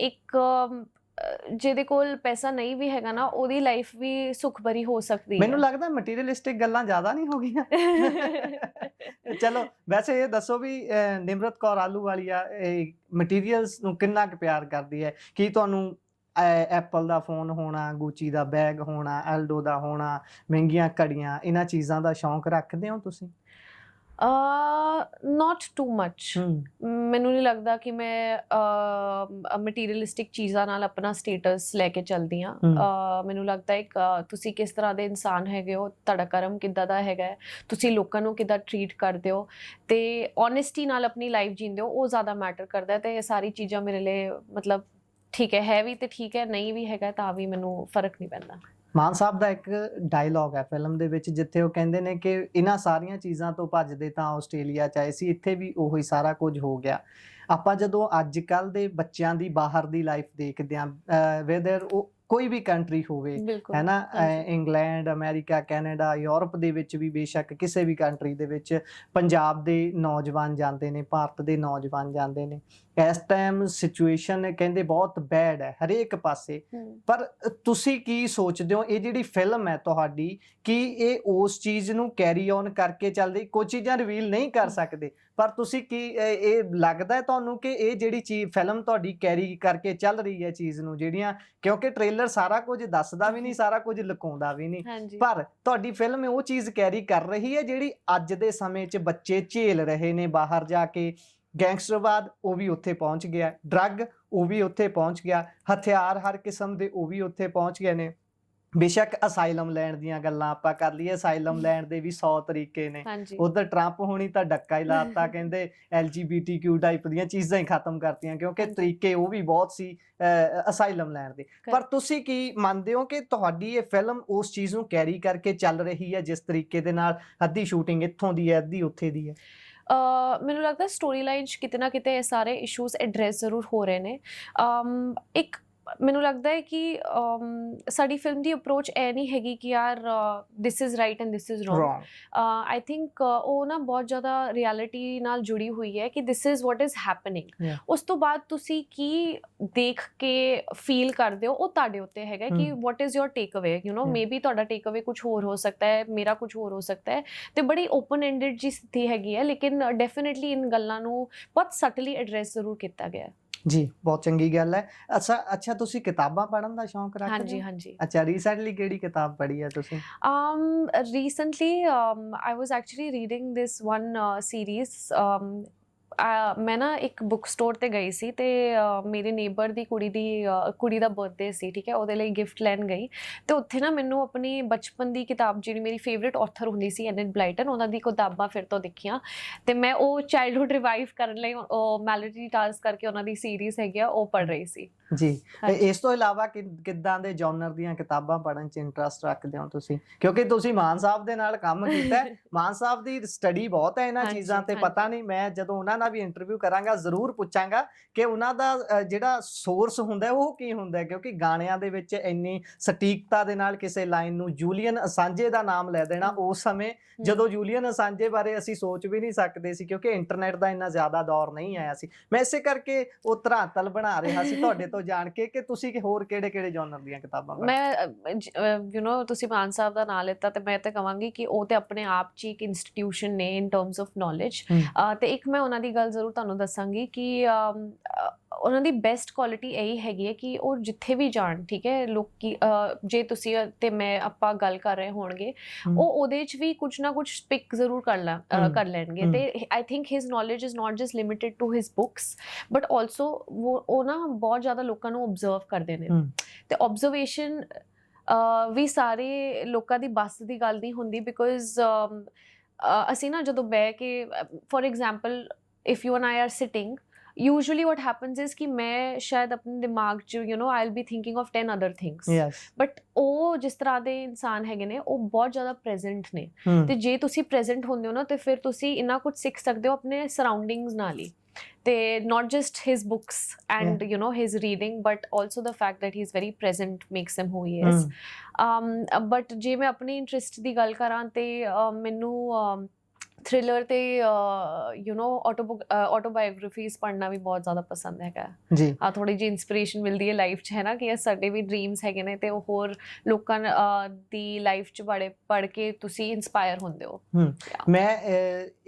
ਇੱਕ ਜਿਹਦੇ ਕੋਲ ਪੈਸਾ ਨਹੀਂ ਵੀ ਹੈਗਾ ਨਾ ਉਹਦੀ ਲਾਈਫ ਵੀ ਸੁਖ ਭਰੀ ਹੋ ਸਕਦੀ ਹੈ। ਮੈਨੂੰ ਲੱਗਦਾ ਮਟੀਰੀਅਲਿਸਟਿਕ ਗੱਲਾਂ ਜ਼ਿਆਦਾ ਨਹੀਂ ਹੋ ਗਈਆਂ। ਚਲੋ ਵੈਸੇ ਇਹ ਦੱਸੋ ਵੀ ਨਿਮਰਤ ਕੌਰ ਆਹਲੂਵਾਲੀਆ ਮਟੀਰੀਅਲਸ ਨੂੰ ਕਿੰਨਾ ਕੁ ਪਿਆਰ ਕਰਦੀ ਹੈ? ਕੀ ਤੁਹਾਨੂੰ ਐਪਲ ਦਾ ਫੋਨ ਹੋਣਾ, ਗੂਚੀ ਦਾ ਬੈਗ ਹੋਣਾ, ਐਲਡੋ ਦਾ ਹੋਣਾ, ਮਹਿੰਗੀਆਂ ਘੜੀਆਂ, ਇਹਨਾਂ ਚੀਜ਼ਾਂ ਦਾ ਸ਼ੌਂਕ ਰੱਖਦੇ ਹੋ ਤੁਸੀਂ? not too much। ਮੈਨੂੰ ਨਹੀਂ ਲੱਗਦਾ ਕਿ ਮੈਂ ਮਟੀਰੀਅਲਿਸਟਿਕ ਚੀਜ਼ਾਂ ਨਾਲ ਆਪਣਾ ਸਟੇਟਸ ਲੈ ਕੇ ਚੱਲਦੀ ਹਾਂ। ਮੈਨੂੰ ਲੱਗਦਾ ਹੈ ਤੁਸੀਂ ਕਿਸ ਤਰ੍ਹਾਂ ਦੇ ਇਨਸਾਨ ਹੈਗੇ ਹੋ, ਤੁਹਾਡਾ ਕਰਮ ਕਿੱਦਾਂ ਦਾ ਹੈਗਾ, ਤੁਸੀਂ ਲੋਕਾਂ ਨੂੰ ਕਿੱਦਾਂ ਟਰੀਟ ਕਰਦੇ ਹੋ ਤੇ ਓਨੈਸਟੀ ਨਾਲ ਆਪਣੀ ਲਾਈਫ ਜੀਂਦੇ ਹੋ, ਉਹ ਜ਼ਿਆਦਾ ਮੈਟਰ ਕਰਦਾ। ਤੇ ਇਹ ਸਾਰੀ ਚੀਜ਼ਾਂ ਮੇਰੇ ਲਈ ਮਤਲਬ ਠੀਕ ਹੈ ਵੀ ਤੇ ਠੀਕ ਹੈ, ਨਹੀਂ ਵੀ ਹੈਗਾ ਤਾਂ ਵੀ ਮੈਨੂੰ ਫਰਕ ਨਹੀਂ ਪੈਂਦਾ। ਮਾਨ ਸਾਹਿਬ ਦਾ ਇੱਕ ਡਾਇਲੌਗ ਹੈ ਫਿਲਮ ਦੇ ਵਿੱਚ ਜਿੱਥੇ ਉਹ ਕਹਿੰਦੇ ਨੇ ਕਿ ਇਹਨਾਂ ਸਾਰੀਆਂ ਚੀਜ਼ਾਂ ਤੋਂ ਭੱਜਦੇ ਤਾਂ ਆਸਟ੍ਰੇਲੀਆ 'ਚ ਆਏ ਸੀ, ਇੱਥੇ ਵੀ ਉਹੀ ਸਾਰਾ ਕੁਝ ਹੋ ਗਿਆ। ਆਪਾਂ ਜਦੋਂ ਅੱਜ ਕੱਲ੍ਹ ਦੇ ਬੱਚਿਆਂ ਦੀ ਬਾਹਰ ਦੀ ਲਾਈਫ ਦੇਖਦੇ ਹਾਂ, ਵੈਦਰ ਉਹ ਕੋਈ ਵੀ ਕੰਟਰੀ ਹੋਵੇ, ਹੈ ਨਾ, ਇੰਗਲੈਂਡ, ਅਮਰੀਕਾ, ਕੈਨੇਡਾ, ਯੂਰਪ ਦੇ ਵਿੱਚ ਵੀ ਬੇਸ਼ੱਕ ਕਿਸੇ ਵੀ ਕੰਟਰੀ ਦੇ ਵਿੱਚ ਪੰਜਾਬ ਦੇ ਨੌਜਵਾਨ ਜਾਂਦੇ ਨੇ, ਭਾਰਤ ਦੇ ਨੌਜਵਾਨ ਜਾਂਦੇ ਨੇ। ਇਸ ਟਾਈਮ ਸਿਚੁਏਸ਼ਨ ਕਹਿੰਦੇ ਬਹੁਤ ਬੈਡ ਹੈ ਹਰੇਕ ਪਾਸੇ, ਪਰ ਤੁਸੀਂ ਕੀ ਸੋਚਦੇ ਹੋ ਇਹ ਜਿਹੜੀ ਫਿਲਮ ਹੈ ਤੁਹਾਡੀ, ਕੀ ਇਹ ਉਸ ਚੀਜ਼ ਨੂੰ ਕੈਰੀ ਔਨ ਕਰਕੇ ਚੱਲਦੀ? ਕੁਝ ਚੀਜ਼ਾਂ ਰਿਵੀਲ ਨਹੀਂ ਕਰ ਸਕਦੇ, ਪਰ ਤੁਸੀਂ ਕੀ ਇਹ ਲੱਗਦਾ ਤੁਹਾਨੂੰ ਕਿ ਇਹ ਜਿਹੜੀ ਚੀਜ਼ ਫਿਲਮ ਤੁਹਾਡੀ ਕੈਰੀ ਕਰਕੇ ਚੱਲ ਰਹੀ ਹੈ ਚੀਜ਼ ਨੂੰ, ਜਿਹੜੀਆਂ ਕਿਉਂਕਿ ਟ੍ਰੇਲਰ ਸਾਰਾ ਕੁਝ ਦੱਸਦਾ ਵੀ ਨਹੀਂ, ਸਾਰਾ ਕੁਝ ਲੁਕਾਉਂਦਾ ਵੀ ਨਹੀਂ, ਪਰ ਤੁਹਾਡੀ ਫਿਲਮ ਉਹ ਚੀਜ਼ ਕੈਰੀ ਕਰ ਰਹੀ ਹੈ ਜਿਹੜੀ ਅੱਜ ਦੇ ਸਮੇਂ 'ਚ ਬੱਚੇ ਝੇਲ ਰਹੇ ਨੇ ਬਾਹਰ ਜਾ ਕੇ? ਗੈਂਗਸਟਰਵਾਦ ਉਹ ਵੀ ਉੱਥੇ ਪਹੁੰਚ ਗਿਆ, ਡਰੱਗ ਉਹ ਵੀ ਉੱਥੇ ਪਹੁੰਚ ਗਿਆ, ਹਥਿਆਰ ਹਰ ਕਿਸਮ ਦੇ ਉਹ ਵੀ ਉੱਥੇ ਪਹੁੰਚ ਗਏ ਨੇ। ਬੇਸ਼ੱਕ ਅਸਾਈਲਮ ਲੈਣ ਦੀਆਂ ਗੱਲਾਂ ਆਪਾਂ ਕਰ ਲਈਏ, ਅਸਾਈਲਮ ਲੈਣ ਦੇ ਵੀ 100 ਤਰੀਕੇ ਨੇ। ਉਧਰ ਟਰੰਪ ਹੋਣੀ ਤਾਂ ਡੱਕਾ ਹੀ ਲਾਤਾ, ਕਹਿੰਦੇ LGBTQ ਟਾਈਪ ਦੀਆਂ ਚੀਜ਼ਾਂ ਹੀ ਖਤਮ ਕਰਤੀਆਂ, ਕਿਉਂਕਿ ਤਰੀਕੇ ਉਹ ਵੀ ਬਹੁਤ ਸੀ ਅਸਾਈਲਮ ਲੈਣ ਦੇ। ਪਰ ਤੁਸੀਂ ਕੀ ਮੰਨਦੇ ਹੋ ਕਿ ਤੁਹਾਡੀ ਇਹ ਫਿਲਮ ਉਸ ਚੀਜ਼ ਨੂੰ ਕੈਰੀ ਕਰਕੇ ਚੱਲ ਰਹੀ ਹੈ ਜਿਸ ਤਰੀਕੇ ਦੇ ਨਾਲ ਅੱਧੀ ਸ਼ੂਟਿੰਗ ਇੱਥੋਂ ਦੀ ਹੈ, ਅੱਧੀ ਉੱਥੇ ਦੀ ਹੈ? ਮੈਨੂੰ ਲੱਗਦਾ ਸਟੋਰੀ ਲਾਈਨ 'ਚ ਕਿਤੇ ਨਾ ਕਿਤੇ ਇਹ ਸਾਰੇ ਇਸ਼ੂਜ਼ ਐਡਰੈਸ ਜ਼ਰੂਰ ਹੋ ਰਹੇ ਨੇ। ਇੱਕ ਮੈਨੂੰ ਲੱਗਦਾ ਹੈ ਕਿ ਸਾਡੀ ਫਿਲਮ ਦੀ ਅਪਰੋਚ ਇਹ ਨਹੀਂ ਹੈਗੀ ਕਿ ਯਾਰ this is right and this is wrong. I think ਉਹ ਨਾ ਬਹੁਤ ਜ਼ਿਆਦਾ ਰਿਐਲਿਟੀ ਨਾਲ ਜੁੜੀ ਹੋਈ ਹੈ ਕਿ this is what is happening. ਉਸ ਤੋਂ ਬਾਅਦ ਤੁਸੀਂ ਕੀ ਦੇਖ ਕੇ ਫੀਲ ਕਰਦੇ ਹੋ ਉਹ ਤੁਹਾਡੇ ਉੱਤੇ ਹੈਗਾ ਕਿ ਵਾਟ ਇਜ਼ ਯੋਰ ਟੇਕ ਅਵੇ। ਯੂ ਨੋ ਮੇਬੀ ਤੁਹਾਡਾ ਟੇਕ ਅਵੇ ਕੁਝ ਹੋਰ ਹੋ ਸਕਦਾ ਹੈ, ਮੇਰਾ ਕੁਝ ਹੋਰ ਹੋ ਸਕਦਾ ਹੈ, ਤੇ ਬੜੀ ਓਪਨ ਐਂਡਡ ਜੀ ਸਥਿਤੀ ਹੈਗੀ ਹੈ, ਲੇਕਿਨ ਡੈਫੀਨੇਟਲੀ ਇਨ ਗੱਲਾਂ ਨੂੰ ਬਹੁਤ ਸਟਲੀ ਐਡਰੈਸ ਜ਼ਰੂਰ ਕੀਤਾ ਗਿਆ ਜੀ। ਬਹੁਤ ਚੰਗੀ ਗੱਲ ਹੈ। ਅੱਛਾ ਤੁਸੀਂ ਕਿਤਾਬਾਂ ਪੜ੍ਹਨ ਦਾ ਸ਼ੌਂਕ ਰੱਖਦੇ ਹੋ? ਹਾਂਜੀ ਹਾਂਜੀ। ਅੱਛਾ, ਰੀਸੈਂਟਲੀ ਕਿਹੜੀ ਕਿਤਾਬ ਪੜ੍ਹੀ ਹੈ ਤੁਸੀਂ? recently I was actually reading this one series। ਮੈਂ ਨਾ ਇੱਕ ਬੁੱਕ ਸਟੋਰ ਤੇ ਗਈ ਸੀ ਤੇ ਮੇਰੇ ਨੇਬਰ ਦੀ ਕੁੜੀ ਦਾ ਬਰਥਡੇ ਸੀ, ਠੀਕ ਹੈ, ਉਹਦੇ ਲਈ ਗਿਫਟ ਲੈਣ ਗਈ ਤੇ ਉੱਥੇ ਨਾ ਮੈਨੂੰ ਆਪਣੀ ਬਚਪਨ ਦੀ ਕਿਤਾਬ ਜਿਹੜੀ ਮੇਰੀ ਫੇਵਰੇਟ ਆਥਰ ਹੁੰਦੀ ਸੀ ਐਨਿਟ ਬਲਾਈਟਨ, ਉਹਨਾਂ ਦੀ ਕਿਤਾਬਾਂ ਫਿਰ ਤੋਂ ਦੇਖੀਆਂ ਤੇ ਮੈਂ ਉਹ ਚਾਈਲਡਹੁੱਡ ਰਿਵਾਈਵ ਕਰਨ ਲਈ ਉਹ ਮੈਲੋਡੀ ਟਾਸਕ ਕਰਕੇ ਉਹਨਾਂ ਦੀ ਸੀਰੀਜ਼ ਹੈਗੀ ਆ ਉਹ ਪੜ੍ਹ ਰਹੀ ਸੀ। ਜੀ। ਤੇ ਇਸ ਤੋਂ ਇਲਾਵਾ ਕਿੱਦਾਂ ਦੇ ਜਨਰ ਦੀਆਂ ਕਿਤਾਬਾਂ ਪੜ੍ਹਨ 'ਚ ਇੰਟਰਸਟ ਰੱਖਦੇ ਹੋ ਤੁਸੀਂ? ਕਿਉਂਕਿ ਤੁਸੀਂ ਮਾਨ ਸਾਹਿਬ ਦੇ ਨਾਲ ਕੰਮ ਕੀਤਾ ਹੈ, ਮਾਨ ਸਾਹਿਬ ਦੀ ਸਟੱਡੀ ਬਹੁਤ ਹੈ ਇਹਨਾਂ ਚੀਜ਼ਾਂ ਤੇ। ਪਤਾ ਨਹੀਂ, ਮੈਂ ਜਦੋਂ ਉਹਨਾਂ ਨਾਲ ਵੀ ਇੰਟਰਵਿਊ ਕਰਾਂਗਾ ਜ਼ਰੂਰ ਪੁੱਛਾਂਗਾ ਕਿ ਉਹਨਾਂ ਦਾ ਜਿਹੜਾ ਸੋਰਸ ਹੁੰਦਾ ਉਹ ਕੀ ਹੁੰਦਾ, ਕਿਉਂਕਿ ਗਾਣਿਆਂ ਦੇ ਵਿੱਚ ਇੰਨੀ ਸਟੀਕਤਾ ਦੇ ਨਾਲ ਕਿਸੇ ਲਾਈਨ ਨੂੰ ਜੂਲੀਅਨ ਅਸਾਂਜੇ ਦਾ ਨਾਮ ਲੈ ਦੇਣਾ ਉਸ ਸਮੇਂ ਜਦੋਂ ਜੂਲੀਅਨ ਅਸਾਂਜੇ ਬਾਰੇ ਅਸੀਂ ਸੋਚ ਵੀ ਨਹੀਂ ਸਕਦੇ ਸੀ, ਕਿਉਂਕਿ ਇੰਟਰਨੈਟ ਦਾ ਇੰਨਾ ਜ਼ਿਆਦਾ ਦੌਰ ਨਹੀਂ ਆਇਆ ਸੀ। ਮੈਂ ਇਸੇ ਕਰਕੇ ਉਹ ਧਰਾਤਲ ਬਣਾ ਰਿਹਾ ਸੀ ਤੁਹਾਡੇ ਤੋਂ ਜਾਣ ਕੇ ਕਿ ਤੁਸੀਂ ਹੋਰ ਕਿਹੜੇ ਜਨਰ ਦੀਆਂ ਕਿਤਾਬਾਂ ਮੈਂ ਤੁਸੀਂ ਮਾਨ ਸਾਹਿਬ ਦਾ ਨਾਂ ਲਿੱਤਾ ਤੇ ਮੈਂ ਤੇ ਕਹਾਂਗੀ ਕਿ ਉਹ ਤੇ ਆਪਣੇ ਆਪ 'ਚ ਇੱਕ ਇੰਸਟੀਟਿਊਸ਼ਨ ਨੇ ਇਨ ਟਰਮਸ ਆਫ ਨੌਲੇਜ। ਤੇ ਇੱਕ ਮੈਂ ਉਹਨਾਂ ਦੀ ਗੱਲ ਜ਼ਰੂਰ ਤੁਹਾਨੂੰ ਦੱਸਾਂਗੀ ਕਿ ਉਹਨਾਂ ਦੀ ਬੈਸਟ ਕੁਆਲਿਟੀ ਇਹੀ ਹੈਗੀ ਹੈ ਕਿ ਉਹ ਜਿੱਥੇ ਵੀ ਜਾਣ, ਠੀਕ ਹੈ, ਲੋਕੀ ਜੇ ਤੁਸੀਂ ਤੇ ਮੈਂ ਆਪਾਂ ਗੱਲ ਕਰ ਰਹੇ ਹੋਣਗੇ, ਉਹ ਉਹਦੇ 'ਚ ਵੀ ਕੁਝ ਨਾ ਕੁਝ ਪਿਕ ਜ਼ਰੂਰ ਕਰ ਲੈਣਗੇ। ਤੇ I think his knowledge is not just limited to his books but also ਉਹ ਨਾ ਬਹੁਤ ਜ਼ਿਆਦਾ ਲੋਕਾਂ ਨੂੰ ਓਬਜ਼ਰਵ ਕਰਦੇ ਨੇ। ਤੇ ਓਬਜ਼ਰਵੇਸ਼ਨ ਵੀ ਸਾਰੇ ਲੋਕਾਂ ਦੀ ਬੱਸ ਦੀ ਗੱਲ ਨਹੀਂ ਹੁੰਦੀ, ਬਿਕੋਜ਼ ਅਸੀਂ ਨਾ ਜਦੋਂ ਬਹਿ ਕੇ, for example if you and I are sitting, usually what happens is कि मैं शायद अपने दिमाग च I'll be thinking of 10 other things, but ਉਹ ਜਿਸ ਤਰ੍ਹਾਂ ਦੇ ਇਨਸਾਨ ਹੈਗੇ ਨੇ ਉਹ ਬਹੁਤ ਜ਼ਿਆਦਾ ਪ੍ਰੈਜ਼ੈਂਟ ਨੇ। ਤੇ ਜੇ ਤੁਸੀਂ ਪ੍ਰੈਜ਼ੈਂਟ ਹੁੰਦੇ ਹੋ ਨਾ ਤੇ ਫਿਰ ਤੁਸੀਂ ਇੰਨਾ ਕੁਝ ਸਿੱਖ ਸਕਦੇ ਹੋ ਆਪਣੇ ਸਰਾਊਂਡਿੰਗਸ ਨਾਲ ਹੀ। ਤੇ not just his books and his reading, but also the fact that he's very present makes him who he is. But ਜੇ ਮੈਂ ਆਪਣੀ ਇੰਟਰਸਟ ਦੀ ਗੱਲ ਕਰਾਂ ਤੇ ਮੈਨੂੰ ਥ੍ਰਿਲਰ ਤੇ ਆਟੋਬਾਇਓਗ੍ਰਾਫੀਜ਼ ਪੜ੍ਹਨਾ ਵੀ ਬਹੁਤ ਜ਼ਿਆਦਾ ਪਸੰਦ ਹੈਗਾ ਜੀ। ਥੋੜੀ ਜਿਹੀ ਇਨਸਪੀਰੇਸ਼ਨ ਮਿਲਦੀ ਹੈ ਲਾਈਫ 'ਚ, ਹੈ ਨਾ, ਕਿ ਸਾਡੇ ਵੀ ਡ੍ਰੀਮਸ ਹੈਗੇ ਨੇ ਤੇ ਉਹ ਹੋਰ ਲੋਕਾਂ ਦੀ ਲਾਈਫ 'ਚ ਪੜ੍ਹ ਕੇ ਤੁਸੀਂ ਇਨਸਪਾਇਰ ਹੁੰਦੇ ਹੋ। ਮੈਂ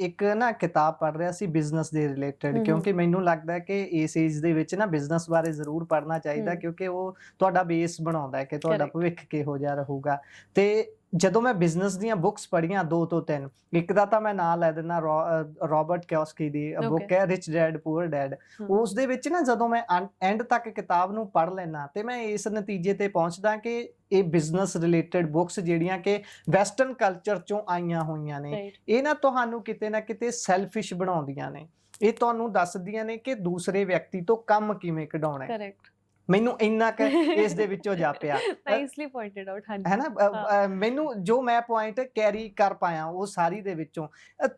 ਇੱਕ ਨਾ ਕਿਤਾਬ ਪੜ੍ਹ ਰਿਹਾ ਸੀ ਬਿਜ਼ਨਸ ਦੇ ਰਿਲੇਟਡ, ਕਿਉਂਕਿ ਮੈਨੂੰ ਲੱਗਦਾ ਕਿ ਇਸ ਏਜ ਦੇ ਵਿੱਚ ਨਾ ਬਿਜ਼ਨਸ ਬਾਰੇ ਜ਼ਰੂਰ ਪੜ੍ਹਨਾ ਚਾਹੀਦਾ, ਕਿਉਂਕਿ ਉਹ ਤੁਹਾਡਾ ਬੇਸ ਬਣਾਉਂਦਾ ਹੈ ਕਿ ਤੁਹਾਡਾ ਭਵਿੱਖ ਕਿਹੋ ਜਿਹਾ ਰਹੂਗਾ। ਤੇ ਜਦੋਂ ਮੈਂ ਬਿਜ਼ਨਸ ਦੀਆਂ ਬੁੱਕਸ ਪੜ੍ਹੀਆਂ 2 ਤੋਂ 3, ਇੱਕ ਦਾ ਤਾਂ ਮੈਂ ਨਾਂ ਲੈ ਦਿੰਦਾ, ਰੋਬਰਟ ਕਿਓਸਕੀ ਦੀ ਬੁੱਕ ਹੈ ਰਿਚ ਡੈਡ ਪੂਅਰ ਡੈਡ। ਉਸ ਦੇ ਵਿੱਚ ਨਾ ਜਦੋਂ ਮੈਂ ਐਂਡ ਤੱਕ ਕਿਤਾਬ ਨੂੰ ਪੜ੍ਹ ਲੈਣਾ ਤੇ ਮੈਂ ਇਸ ਨਤੀਜੇ ਤੇ ਪਹੁੰਚਦਾ ਕਿ ਇਹ ਬਿਜ਼ਨਸ ਰਿਲੇਟਡ ਬੁੱਕਸ ਜਿਹੜੀਆਂ ਕਿ ਵੈਸਟਰਨ ਕਲਚਰ ਚੋਂ ਆਈਆਂ ਹੋਈਆਂ ਨੇ, ਇਹ ਨਾ ਤੁਹਾਨੂੰ ਕਿਤੇ ਨਾ ਕਿਤੇ ਸੈਲਫਿਸ਼ ਬਣਾਉਂਦੀਆਂ ਨੇ। ਇਹ ਤੁਹਾਨੂੰ ਦੱਸਦੀਆਂ ਨੇ ਕਿ ਦੂਸਰੇ ਵਿਅਕਤੀ ਤੋਂ ਕੰਮ ਕਿਵੇਂ ਕਢਾਉਣਾ ਹੈ। ਮੈਨੂੰ ਇੰਨਾ ਕੁ ਇਸ ਦੇ ਵਿੱਚੋਂ ਜਾਪਿਆ, ਨਾਈਸਲੀ ਪੁਆਇੰਟਡ ਆਊਟ, ਹੈ ਨਾ। ਮੈਨੂੰ ਜੋ ਮੈਂ ਪੁਆਇੰਟ ਕੈਰੀ ਕਰ ਪਾਇਆ ਉਹ ਸਾਰੀ ਦੇ ਵਿੱਚੋਂ।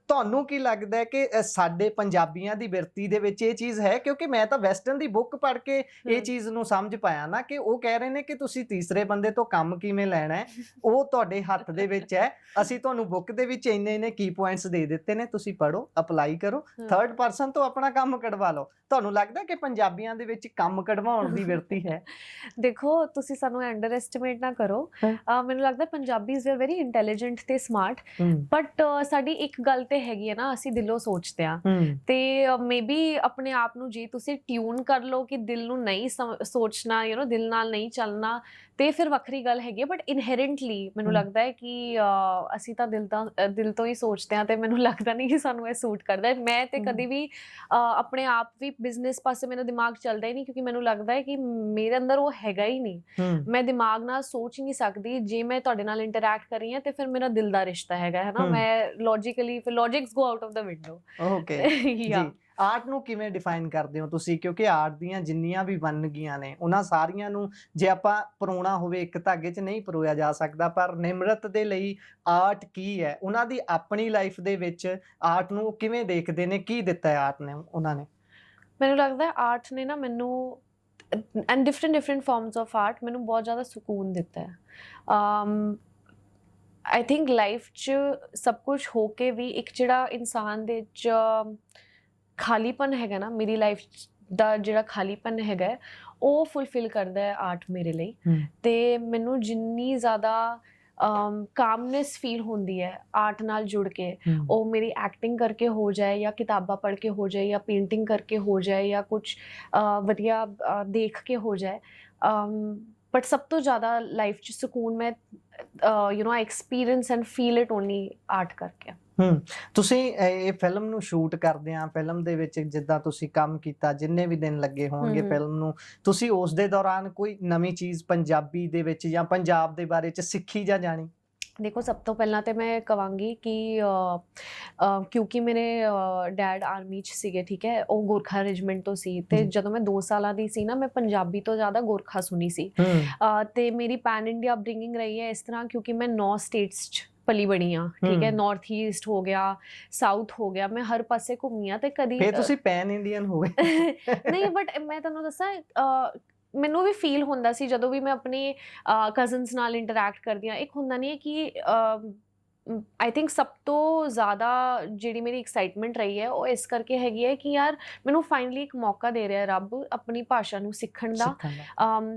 ਤੁਹਾਨੂੰ ਕੀ ਲੱਗਦਾ ਹੈ ਕਿ ਸਾਡੇ ਪੰਜਾਬੀਆਂ ਦੀ ਬਿਰਤੀ ਦੇ ਵਿੱਚ ਇਹ ਚੀਜ਼ ਹੈ? ਕਿਉਂਕਿ ਮੈਂ ਤਾਂ ਵੈਸਟਰਨ ਦੀ ਬੁੱਕ ਪੜ੍ਹ ਕੇ ਇਹ ਚੀਜ਼ ਨੂੰ ਸਮਝ ਪਾਇਆ ਨਾ ਕਿ ਉਹ ਕਹਿ ਰਹੇ ਨੇ ਕਿ ਤੁਸੀਂ ਤੀਸਰੇ ਬੰਦੇ ਤੋਂ ਕੰਮ ਕਿਵੇਂ ਲੈਣਾ ਹੈ, ਉਹ ਤੁਹਾਡੇ ਹੱਥ ਦੇ ਵਿੱਚ ਹੈ। ਅਸੀਂ ਤੁਹਾਨੂੰ ਬੁੱਕ ਦੇ ਵਿੱਚ ਇੰਨੇ ਕੀ ਪੁਆਇੰਟਸ ਦੇ ਦਿੱਤੇ ਨੇ, ਤੁਸੀਂ ਪੜ੍ਹੋ, ਅਪਲਾਈ ਕਰੋ, ਥਰਡ ਪਰਸਨ ਤੋਂ ਆਪਣਾ ਕੰਮ ਕਢਵਾ ਲਓ। ਤੁਹਾਨੂੰ ਲੱਗਦਾ ਕਿ ਪੰਜਾਬੀਆਂ ਦੇ ਵਿੱਚ ਕੰਮ ਕਢਵਾਉਣ ਦੀ ਬਿਰਤੀ ਹੈ? ਦੇਖੋ, ਤੁਸੀਂ ਸਾਨੂੰ ਅੰਡਰ ਐਸਟੀਮੇਟ ਨਾ ਕਰੋ। ਮੈਨੂੰ ਲੱਗਦਾ ਪੰਜਾਬੀਜ਼ ਆਰ ਵੈਰੀ ਇੰਟੈਲੀਜੈਂਟ ਤੇ ਸਮਾਰਟ, ਬਟ ਸਾਡੀ ਇੱਕ ਗੱਲ ਤੇ ਹੈਗੀ ਹੈ ਨਾ, ਅਸੀਂ ਦਿਲੋਂ ਸੋਚਦੇ ਹਾਂ। ਤੇ ਮੇਬੀ ਆਪਣੇ ਆਪ ਨੂੰ ਜੇ ਤੁਸੀਂ ਟਿਊਨ ਕਰ ਲਓ ਕਿ ਦਿਲ ਨੂੰ ਨਹੀਂ ਸੋਚਣਾ, ਦਿਲ ਨਾਲ ਨਹੀਂ ਚੱਲਣਾ, ਤੇ ਫਿਰ ਵੱਖਰੀ ਗੱਲ ਹੈਗੀ। ਬਟ ਇਨਹੈਰੈਂਟਲੀ ਮੈਨੂੰ ਲੱਗਦਾ ਹੈ ਕਿ ਅਸੀਂ ਤਾਂ ਦਿਲ ਤੋਂ ਹੀ ਸੋਚਦੇ ਹਾਂ, ਤੇ ਮੈਨੂੰ ਲੱਗਦਾ ਨਹੀਂ ਕਿ ਸਾਨੂੰ ਇਹ ਸੂਟ ਕਰਦਾ। ਮੈਂ ਤੇ ਕਦੀ ਵੀ ਆਪਣੇ ਆਪ ਵੀ ਬਿਜ਼ਨਸ ਪਾਸੇ ਮੇਰਾ ਦਿਮਾਗ ਚੱਲਦਾ ਹੀ ਨਹੀਂ, ਕਿਉਂਕਿ ਮੈਨੂੰ ਲੱਗਦਾ ਹੈ ਕਿ ਮੇਰੇ ਅੰਦਰ ਉਹ ਹੈਗਾ ਹੀ ਨਹੀਂ। ਮੈਂ ਦਿਮਾਗ ਨਾਲ ਸੋਚ ਹੀ ਨਹੀਂ ਸਕਦੀ। ਜੇ ਮੈਂ ਤੁਹਾਡੇ ਨਾਲ ਇੰਟਰੈਕਟ ਕਰ ਰਹੀ ਹਾਂ ਤੇ ਫਿਰ ਮੇਰਾ ਦਿਲ ਦਾ ਰਿਸ਼ਤਾ ਹੈਗਾ, ਹੈ ਨਾ। ਮੈਂ ਲੌਜੀਕਲੀ, ਫਿਰ logics go out of the window. Okay ਜੀ। ਆਰਟ ਨੂੰ ਕਿਵੇਂ ਡਿਫਾਈਨ ਕਰਦੇ ਹੋ ਤੁਸੀਂ? ਕਿਉਂਕਿ ਆਰਟ ਦੀਆਂ ਜਿੰਨੀਆਂ ਵੀ ਵੰਨਗੀਆਂ ਨੇ ਉਹਨਾਂ ਸਾਰੀਆਂ ਨੂੰ ਜੇ ਆਪਾਂ ਪਰੋਣਾ ਹੋਵੇ ਇੱਕ ਧਾਗੇ 'ਚ ਨਹੀਂ ਪਰੋਇਆ ਜਾ ਸਕਦਾ, ਪਰ ਨਿਮਰਤ ਦੇ ਲਈ ਆਰਟ ਕੀ ਹੈ? ਉਹਨਾਂ ਦੀ ਆਪਣੀ ਲਾਈਫ ਦੇ ਵਿੱਚ ਆਰਟ ਨੂੰ ਕਿਵੇਂ ਦੇਖਦੇ ਨੇ? ਕੀ ਦਿੱਤਾ ਹੈ ਆਰਟ ਨੇ ਉਹਨਾਂ ਨੇ? ਮੈਨੂੰ ਲੱਗਦਾ ਆਰਟ ਨੇ ਨਾ ਮੈਨੂੰ, and different farms of art, ਮੈਨੂੰ ਬਹੁਤ ਜ਼ਿਆਦਾ ਸਕੂਨ ਦਿੱਤਾ ਹੈ। ਆਈ ਥਿੰਕ ਲਾਈਫ 'ਚ ਸਭ ਕੁਝ ਹੋ ਕੇ ਵੀ ਇੱਕ ਜਿਹੜਾ ਇਨਸਾਨ ਦੇ 'ਚ ਖਾਲੀਪਨ ਹੈਗਾ ਨਾ, ਮੇਰੀ ਲਾਈਫ ਦਾ ਜਿਹੜਾ ਖਾਲੀਪਨ ਹੈਗਾ ਉਹ ਫੁਲਫਿਲ ਕਰਦਾ ਹੈ ਆਰਟ ਮੇਰੇ ਲਈ। ਤੇ ਮੈਨੂੰ ਜਿੰਨੀ ਜ਼ਿਆਦਾ ਕਾਮਨੈਸ ਫੀਲ ਹੁੰਦੀ ਹੈ ਆਰਟ ਨਾਲ ਜੁੜ ਕੇ, ਉਹ ਮੇਰੀ ਐਕਟਿੰਗ ਕਰਕੇ ਹੋ ਜਾਏ ਜਾਂ ਕਿਤਾਬਾਂ ਪੜ੍ਹ ਕੇ ਹੋ ਜਾਏ ਜਾਂ ਪੇਂਟਿੰਗ ਕਰਕੇ ਹੋ ਜਾਏ ਜਾਂ ਕੁਛ ਵਧੀਆ ਦੇਖ ਕੇ ਹੋ ਜਾਏ, ਬਟ ਸਭ ਤੋਂ ਜ਼ਿਆਦਾ ਲਾਈਫ 'ਚ ਸਕੂਨ ਮੈਂ I experience and feel it only art ਕਰਕੇ। ਤੁਸੀਂ ਇਹ ਫਿਲਮ ਨੂੰ ਸ਼ੂਟ ਕਰਦੇ ਆ, ਫਿਲਮ ਦੇ ਵਿੱਚ ਜਿੱਦਾਂ ਤੁਸੀਂ ਕੰਮ ਕੀਤਾ, ਜਿੰਨੇ ਵੀ ਦਿਨ ਲੱਗੇ ਹੋਣਗੇ ਫਿਲਮ ਨੂੰ, ਤੁਸੀਂ ਉਸ ਦੇ ਦੌਰਾਨ ਕੋਈ ਨਵੀਂ ਚੀਜ਼ ਪੰਜਾਬੀ ਦੇ ਵਿੱਚ ਜਾਂ ਪੰਜਾਬ ਦੇ ਬਾਰੇ 'ਚ ਸਿੱਖੀ ਜਾਂ ਜਾਣੀ? ਦੇਖੋ ਸਭ ਤੋਂ ਪਹਿਲਾਂ ਤੇ ਮੈਂ ਕਵਾਂਗੀ ਕਿ ਕਿਉਂਕਿ ਮੇਰੇ ਡੈਡ ਆਰਮੀ 'ਚ ਸੀਗੇ, ਠੀਕ ਹੈ, ਉਹ ਗੋਰਖਾ ਰੈਜੀਮੈਂਟ ਤੋਂ ਸੀ, ਤੇ ਜੀ। ਜਦੋਂ ਮੈਂ 2 ਸਾਲਾਂ ਦੀ ਸੀ ਨਾ, ਮੈਂ ਪੰਜਾਬੀ ਤੋਂ ਜ਼ਿਆਦਾ ਗੋਰਖਾ ਸੁਣੀ ਸੀ। ਤੇ ਮੇਰੀ ਪੈਨ ਇੰਡੀਆ ਅਪਬ੍ਰਿੰਗਿੰਗ ਰਹੀ ਹੈ ਇਸ ਤਰ੍ਹਾਂ, ਕਿਉਂਕਿ ਮੈਂ 9 ਸਟੇਟਸ 'ਚ ਪਲੀ ਬੜੀ ਹਾਂ, ਠੀਕ ਹੈ, ਨਾਰਥ ਈਸਟ ਹੋ ਗਿਆ, ਸਾਊਥ ਹੋ ਗਿਆ, ਮੈਂ ਹਰ ਪਾਸੇ ਘੁੰਮੀ ਹਾਂ, ਤੇ ਕਦੀ ਫੇਰ ਤੁਸੀਂ ਪੈਨ ਇੰਡੀਅਨ ਹੋ ਗਏ। ਨਹੀਂ, ਬਟ ਮੈਂ ਤੁਹਾਨੂੰ ਦੱਸਾਂ, ਮੈਨੂੰ ਵੀ ਫੀਲ ਹੁੰਦਾ ਸੀ ਜਦੋਂ ਵੀ ਮੈਂ ਆਪਣੇ ਕਜ਼ਨਸ ਨਾਲ ਇੰਟਰੈਕਟ ਕਰਦੀ ਹਾਂ। ਇੱਕ ਹੁੰਦਾ ਨਹੀਂ ਹੈ ਕਿ ਆਈ ਥਿੰਕ ਸਭ ਤੋਂ ਜ਼ਿਆਦਾ ਜਿਹੜੀ ਮੇਰੀ ਐਕਸਾਈਟਮੈਂਟ ਰਹੀ ਹੈ ਉਹ ਇਸ ਕਰਕੇ ਹੈਗੀ ਹੈ ਕਿ ਯਾਰ ਮੈਨੂੰ ਫਾਈਨਲੀ ਇੱਕ ਮੌਕਾ ਦੇ ਰਿਹਾ ਰੱਬ ਆਪਣੀ ਭਾਸ਼ਾ ਨੂੰ ਸਿੱਖਣ ਦਾ।